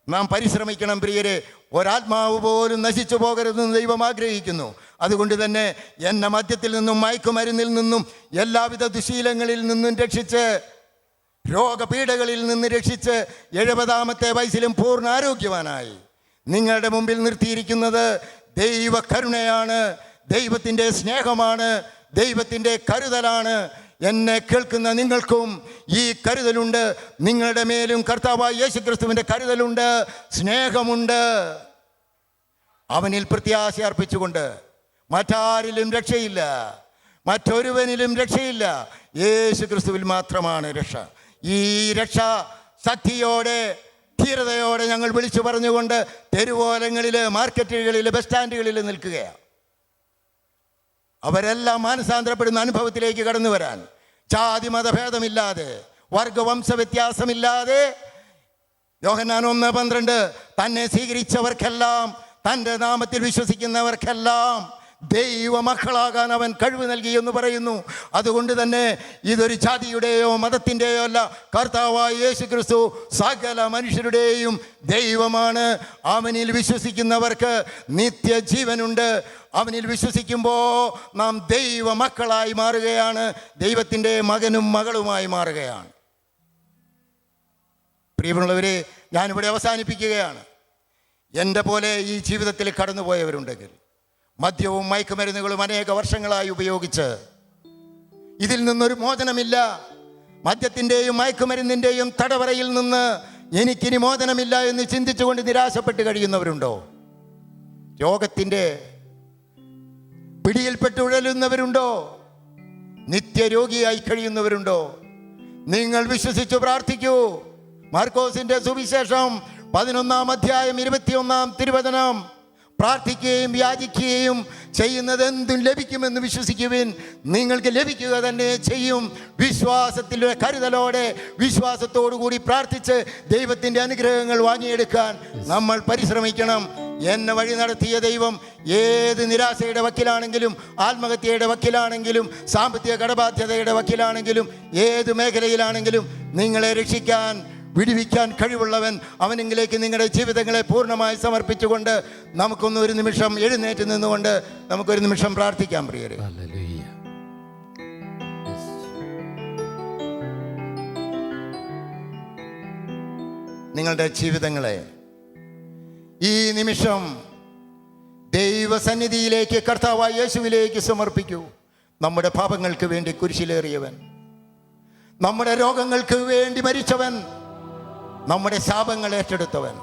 നാം പരിശ്രമിക്കണം പ്രിയരെ. ഒരാത്മാവ് പോലും നശിച്ചു പോകരുതെന്ന് ദൈവം ആഗ്രഹിക്കുന്നു. അതുകൊണ്ട് തന്നെ എന്നെ മദ്യത്തിൽ നിന്നും മയക്കുമരുന്നിൽ നിന്നും എല്ലാവിധ ദുശീലങ്ങളിൽ നിന്നും രക്ഷിച്ച്, രോഗപീഠകളിൽ നിന്ന് രക്ഷിച്ച് 70-ാമത്തെ വയസ്സിലും പൂർണ്ണ ആരോഗ്യവാനായി നിങ്ങളുടെ മുമ്പിൽ നിർത്തിയിരിക്കുന്നത് ദൈവ കരുണയാണ്, ദൈവത്തിൻ്റെ സ്നേഹമാണ്, ദൈവത്തിൻ്റെ കരുതലാണ്. എന്നെ കേൾക്കുന്ന നിങ്ങൾക്കും ഈ കരുതലുണ്ട്. നിങ്ങളുടെ മേലും കർത്താവായ യേശു ക്രിസ്തുവിൻ്റെ കരുതലുണ്ട്, സ്നേഹമുണ്ട്. അവനിൽ പ്രത്യാശ അർപ്പിച്ചുകൊണ്ട് മറ്റാരിലും രക്ഷയില്ല, മറ്റൊരുവനിലും രക്ഷയില്ല. യേശു ക്രിസ്തുവിൽ മാത്രമാണ് രക്ഷ. ഈ രക്ഷ ശക്തിയോടെ, ധീരതയോടെ ഞങ്ങൾ വിളിച്ചു പറഞ്ഞുകൊണ്ട് തെരുവോരങ്ങളിൽ, മാർക്കറ്റുകളിൽ, ബസ് സ്റ്റാൻഡുകളിൽ നിൽക്കുകയാണ്. അവരെല്ലാം മാനസാന്തരപ്പെടുന്ന അനുഭവത്തിലേക്ക് കടന്നു വരാൻ, ജാതി മതഭേദമില്ലാതെ, വർഗവംശ വ്യത്യാസമില്ലാതെ, യോഹന്നാൻ 1:12 തന്നെ സ്വീകരിച്ചവർക്കെല്ലാം, തൻ്റെ നാമത്തിൽ വിശ്വസിക്കുന്നവർക്കെല്ലാം ദൈവമക്കളാകാൻ അവൻ കഴിവ് നൽകിയെന്ന് പറയുന്നു. അതുകൊണ്ട് തന്നെ ഇതൊരു ജാതിയുടെയോ മതത്തിൻ്റെയോ അല്ല, കർത്താവായ യേശു ക്രിസ്തു സകല മനുഷ്യരുടെയും ദൈവമാണ്. അവനിൽ വിശ്വസിക്കുന്നവർക്ക് നിത്യജീവനുണ്ട്. അവനിൽ വിശ്വസിക്കുമ്പോൾ നാം ദൈവമക്കളായി മാറുകയാണ്, ദൈവത്തിൻ്റെ മകനും മകളുമായി മാറുകയാണ്. പ്രിയമുള്ളവരെ, ഞാനിവിടെ അവസാനിപ്പിക്കുകയാണ്. എൻ്റെ പോലെ ഈ ജീവിതത്തിൽ കടന്നുപോയവരുണ്ടെങ്കിൽ, മദ്യവും മയക്കുമരുന്നുകളും അനേക വർഷങ്ങളായി ഉപയോഗിച്ച് ഇതിൽ നിന്നൊരു മോചനമില്ല, മദ്യത്തിൻ്റെയും മയക്കുമരുന്നിൻ്റെയും തടവറയിൽ നിന്ന് എനിക്കിനി മോചനമില്ല എന്ന് ചിന്തിച്ചുകൊണ്ട് നിരാശപ്പെട്ട് കഴിയുന്നവരുണ്ടോ? രോഗത്തിൻ്റെ പിടിയിൽപ്പെട്ടുഴലുന്നവരുണ്ടോ? നിത്യരോഗിയായി കഴിയുന്നവരുണ്ടോ? നിങ്ങൾ വിശ്വസിച്ചു പ്രാർത്ഥിക്കൂ. മാർക്കോസിന്റെ സുവിശേഷം 11-ാം അധ്യായം 21-ാം തിരുവചനം, പ്രാർത്ഥിക്കുകയും യാചിക്കുകയും ചെയ്യുന്നത് എന്തും ലഭിക്കുമെന്ന് വിശ്വസിക്കുവിൻ, നിങ്ങൾക്ക് ലഭിക്കുക തന്നെ ചെയ്യും. വിശ്വാസത്തിലെ കരുതലോടെ, വിശ്വാസത്തോടു കൂടി പ്രാർത്ഥിച്ച് ദൈവത്തിൻ്റെ അനുഗ്രഹങ്ങൾ വാങ്ങിയെടുക്കാൻ നമ്മൾ പരിശ്രമിക്കണം. എന്നെ വഴി നടത്തിയ ദൈവം ഏത് നിരാശയുടെ വക്കിലാണെങ്കിലും, ആത്മഹത്യയുടെ വക്കിലാണെങ്കിലും, സാമ്പത്തിക കടബാധ്യതയുടെ വക്കിലാണെങ്കിലും, ഏത് മേഖലയിലാണെങ്കിലും നിങ്ങളെ രക്ഷിക്കാൻ, വിടുവിക്കാൻ കഴിവുള്ളവൻ. അവനെങ്കിലേക്ക് നിങ്ങളുടെ ജീവിതങ്ങളെ പൂർണ്ണമായി സമർപ്പിച്ചുകൊണ്ട് ഒരു നിമിഷം എഴുന്നേറ്റ് നിന്നുകൊണ്ട് നമുക്കൊരു നിമിഷം പ്രാർത്ഥിക്കാം പ്രിയരെ. നിങ്ങളുടെ ജീവിതങ്ങളെ ഈ നിമിഷം ദൈവസന്നിധിയിലേക്ക്, കർത്താവായ യേശുവിലേക്ക് സമർപ്പിക്കൂ. നമ്മുടെ പാപങ്ങൾക്ക് വേണ്ടി കുരിശിലേറിയവൻ, നമ്മുടെ രോഗങ്ങൾക്ക് വേണ്ടി മരിച്ചവൻ, നമ്മുടെ ശാപങ്ങൾ ഏറ്റെടുത്തവൻ,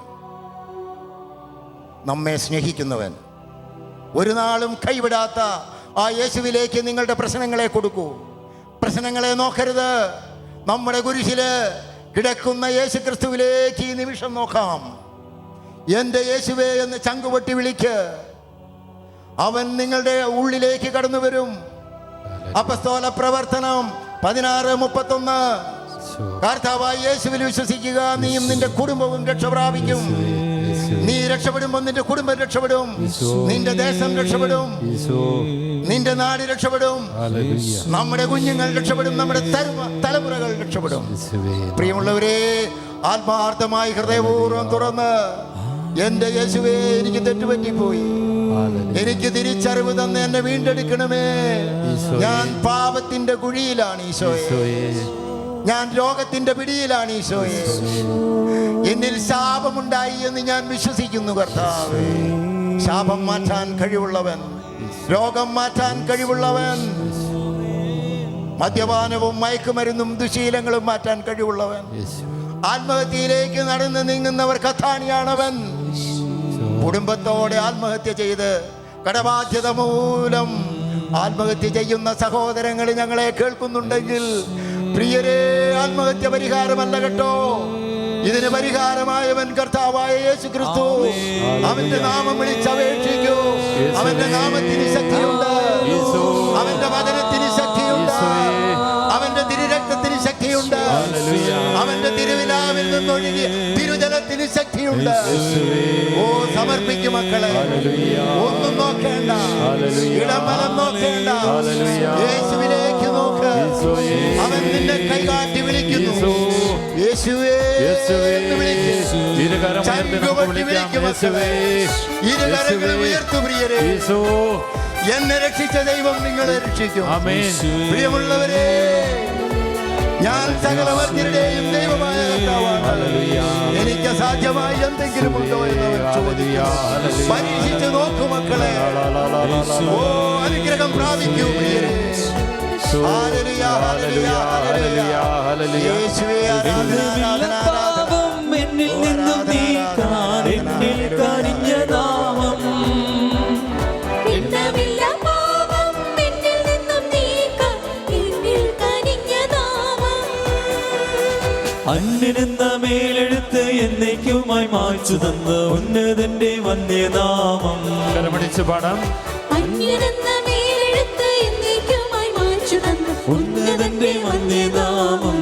നമ്മെ സ്നേഹിക്കുന്നവൻ, ഒരു നാളും കൈവിടാത്ത ആ യേശുവിലേക്ക് നിങ്ങളുടെ പ്രശ്നങ്ങളെ കൊടുക്കൂ. പ്രശ്നങ്ങളെ നോക്കരുത്. നമ്മുടെ കുരിശില് കിടക്കുന്ന യേശു ക്രിസ്തുവിലേക്ക് ഈ നിമിഷം നോക്കാം. എൻ്റെ യേശുവേ എന്ന് ചങ്കുപൊട്ടി വിളിക്ക്. അവൻ നിങ്ങളുടെ ഉള്ളിലേക്ക് കടന്നു വരും. അപ്പസ്തോല പ്രവർത്തനം 16:31. കർത്താവായ യേശുവിൽ വിശ്വസിക്കുക, നീയും നിന്റെ കുടുംബവും രക്ഷ പ്രാപിക്കും. നീ രക്ഷപ്പെടുമ്പോൾ നിന്റെ കുടുംബം രക്ഷപ്പെടും, നിന്റെ ദേശം രക്ഷപ്പെടും, നിന്റെ നാട് രക്ഷപ്പെടും, നമ്മുടെ കുഞ്ഞുങ്ങൾ രക്ഷപ്പെടും, നമ്മുടെ തലമുറകൾ രക്ഷപ്പെടും. പ്രിയമുള്ളവരെ, ആത്മാർത്ഥമായി ഹൃദയപൂർവ്വം തുറന്ന്, എൻ്റെ യേശുവേ എനിക്ക് തെറ്റുപറ്റിപ്പോയി, എനിക്ക് തിരിച്ചറിവ് തന്ന് എന്നെ വീണ്ടെടുക്കണമേ. ഞാൻ പാപത്തിന്റെ കുഴിയിലാണ് ഈശോയെ, ഞാൻ രോഗത്തിന്റെ പിടിയിലാണ് ഈശോയെ, എന്നിൽ ശാപമുണ്ടായി എന്ന് ഞാൻ വിശ്വസിക്കുന്നു. കർത്താവേ, ശാപം മാറ്റാൻ കഴിവുള്ളവൻ, രോഗം മാറ്റാൻ കഴിവുള്ളവൻ, മദ്യപാനവും മയക്കുമരുന്നും ദുശീലങ്ങളും മാറ്റാൻ കഴിവുള്ളവൻ, ആത്മഹത്യയിലേക്ക് നടന്ന് നീങ്ങുന്നവർ കഥാണിയാണവൻ. കുടുംബത്തോടെ ആത്മഹത്യ ചെയ്ത് കടബാധ്യത മൂലം ആത്മഹത്യ ചെയ്യുന്ന സഹോദരങ്ങൾ ഞങ്ങളെ കേൾക്കുന്നുണ്ടെങ്കിൽ, പ്രിയരെ, ആത്മഹത്യ പരിഹാരമല്ല കേട്ടോ. ഇതിന് പരിഹാരമായവൻ കർത്താവായ യേശു ക്രിസ്തു. അവന്റെ നാമം വിളിച്ചപേക്ഷിക്കൂ. അവന്റെ നാമത്തിന് ശക്തിയുണ്ട്, അവന്റെ വചനത്തിന് ശക്തിയുണ്ട്, അവന്റെ തിരുരക്തത്തിന് ശക്തിയുണ്ട്, അവന്റെ തിരുവിലാവിൽ നിന്നൊഴുകിയ തിരുജലത്തിന് ശക്തിയുണ്ട്. ഓ, സമർപ്പിക്കും മക്കളെ, ഒന്നും നോക്കേണ്ട, ഇടമലം നോക്കേണ്ട, യേശുവിലേക്ക് നോക്ക്. അവൻ നിന്നെ കൈകാട്ടി വിളിക്കുന്നു. യേശുവേ എന്ന് വിളിക്കും. ചങ്കുപൊട്ടി വിളിക്കും മക്കളെ. ഇരുകരങ്ങൾ ഉയർത്തു പ്രിയരെ. എന്നെ രക്ഷിച്ച ദൈവം നിങ്ങളെ രക്ഷിക്കും. പ്രിയമുള്ളവരെ, ഞാൻ സകലവർഗരുടെയും ദൈവമായ കർത്താവാണ്. എനിക്ക് അസാധ്യമായി എന്തെങ്കിലും ഉണ്ടോ എന്നവർ ചോദിക്കും. പരീക്ഷിച്ച് നോക്കൂ മക്കളെ. ഓ, അനുഗ്രഹം പ്രാപിക്കൂ പ്രിയരെ. Hallelujah, hallelujah, hallelujah, hallelujah. യേശുവേ, ആരാധന, ആരാധന, ആരാധന. എന്നിൽ നിന്നും നീക്കാൻ എന്നിൽ കനിഞ്ഞ നാമം, അന്യനെന്ന മേലെടുത്ത് എന്നേക്കുമായി മായ്ച്ചു തന്ന ഉന്നതന്റെ വന്യനാമം. കരമടിച്ച് പാടാം. അന്യനെന്ന മേലെടുത്ത് എന്നേക്കുമായി മായ്ച്ചു തന്ന ഉന്നതന്റെ വന്യനാമം.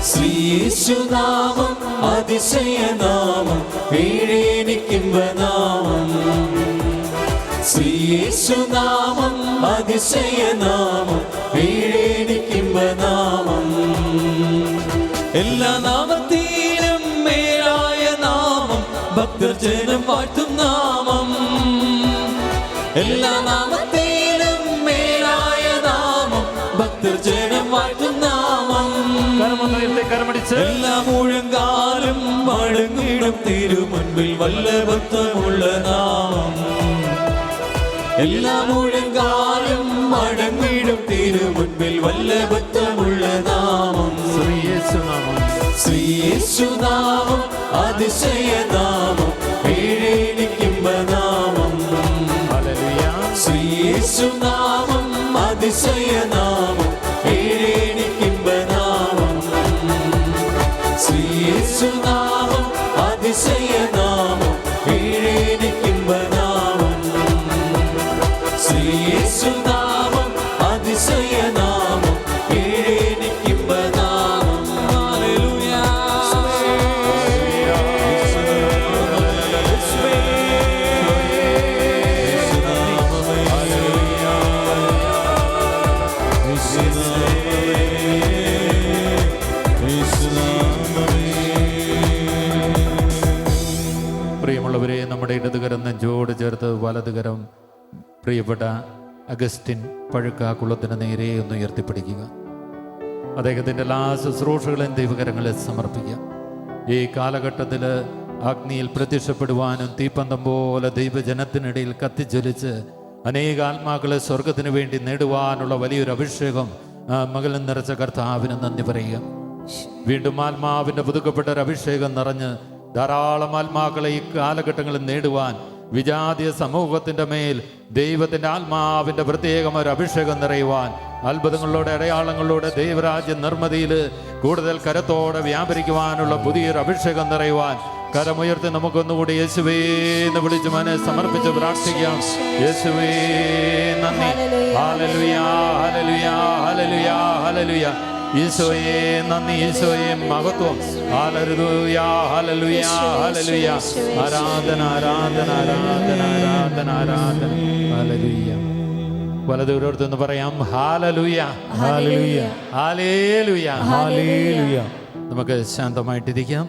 ശ്രീയേശുനാമം അതിശയനാമം, വീഴേനിക്കുംബനാമം. ശ്രീയേശുനാമം അതിശയനാമം, വീഴേനിക്കുംബനാമം. എല്ലാ നാമത്തിലും മേലായ നാമം, ഭക്തർ ജനം വാഴ്ത്തും നാമം. എല്ലാ നാമത്തിലും മേലായ നാമം, ഭക്തർ ജനം വാഴ്ത്തും നാമം. എല്ലാ മുഴങ്കാലും മടങ്ങിടും തിരുമുൻപിൽ വല്ലഭത്വമുള്ള നാമം. എല്ലാ മുഴങ്കാലും മടങ്ങിടും തിരുമുൻപിൽ വല്ലഭത്വമുള്ള നാമം. ശ്രീയേശുനാമം അതിശയനാമം, വീഴേനിക്കുംബനാമം. ശ്രീയേശുനാമം അതിശയനാമം, വീഴേനിക്കുംബനാമം. ശ്രീയേശുനാമം അതിശയനാമം, വീഴേനിക്കുംബനാമം. ശ്രീയേശുനാമം അതിശയനാമം, വീഴേനിക്കുംബനാമം. ഹല്ലേലൂയ. പ്രിയമുള്ളവരെ, നമ്മുടെ ഇടതുകരം നെഞ്ചോട് ചേർത്ത് വലതുകരം പ്രിയപ്പെട്ട അഗസ്റ്റിൻ പഴുക്കാക്കുളത്തിന് നേരെ ഒന്ന് ഉയർത്തിപ്പിടിക്കുക. അദ്ദേഹത്തിൻ്റെ എല്ലാ ശുശ്രൂഷകളും ദൈവകരങ്ങളിൽ സമർപ്പിക്കുക. ഈ കാലഘട്ടത്തിൽ അഗ്നിയിൽ പ്രത്യക്ഷപ്പെടുവാനും തീപ്പന്തം പോലെ ദൈവജനത്തിനിടയിൽ കത്തിജ്വലിച്ച് അനേക ആത്മാക്കളെ സ്വർഗത്തിന് വേണ്ടി നേടുവാനുള്ള വലിയൊരു അഭിഷേകം മകളിൽ നിറച്ച കർത്താവിന് നന്ദി പറയുക. വീണ്ടും ആത്മാവിൻ്റെ പുതുക്കപ്പെട്ട ഒരു അഭിഷേകം നിറഞ്ഞ് ധാരാളം ആത്മാക്കളെ ഈ കാലഘട്ടങ്ങളിൽ നേടുവാൻ വിജാതീയ സമൂഹത്തിൻ്റെ മേൽ ദൈവത്തിൻ്റെ ആത്മാവിൻ്റെ പ്രത്യേകം ഒരു അഭിഷേകം നിറയുവാൻ, അത്ഭുതങ്ങളിലൂടെ അടയാളങ്ങളിലൂടെ ദൈവരാജ്യ നിർമ്മിതിയിൽ കൂടുതൽ കരത്തോടെ വ്യാപരിക്കുവാനുള്ള പുതിയൊരു അഭിഷേകം നിറയുവാൻ കരമുയർത്തി നമുക്കൊന്നുകൂടി യേശുവേ എന്ന് വിളിച്ച് മനെ സമർപ്പിച്ച് പ്രാർത്ഥിക്കാം. യേശുവേ നന്ദി. Hallelujah, hallelujah, hallelujah, hallelujah. ഈശോയെ നന്ദി, ഈശോയെ മഹത്വം. Hallelujah, hallelujah, hallelujah. ആരാധന, ആരാധന, ആരാധന, ആരാധന, ആരാധന. ഹല്ലേലൂയ. വലതുപുറത്തൊന്ന് പറയാം. Hallelujah, hallelujah, hallelujah, hallelujah. നമുക്ക് ശാന്തമായിട്ടിരിക്കാം.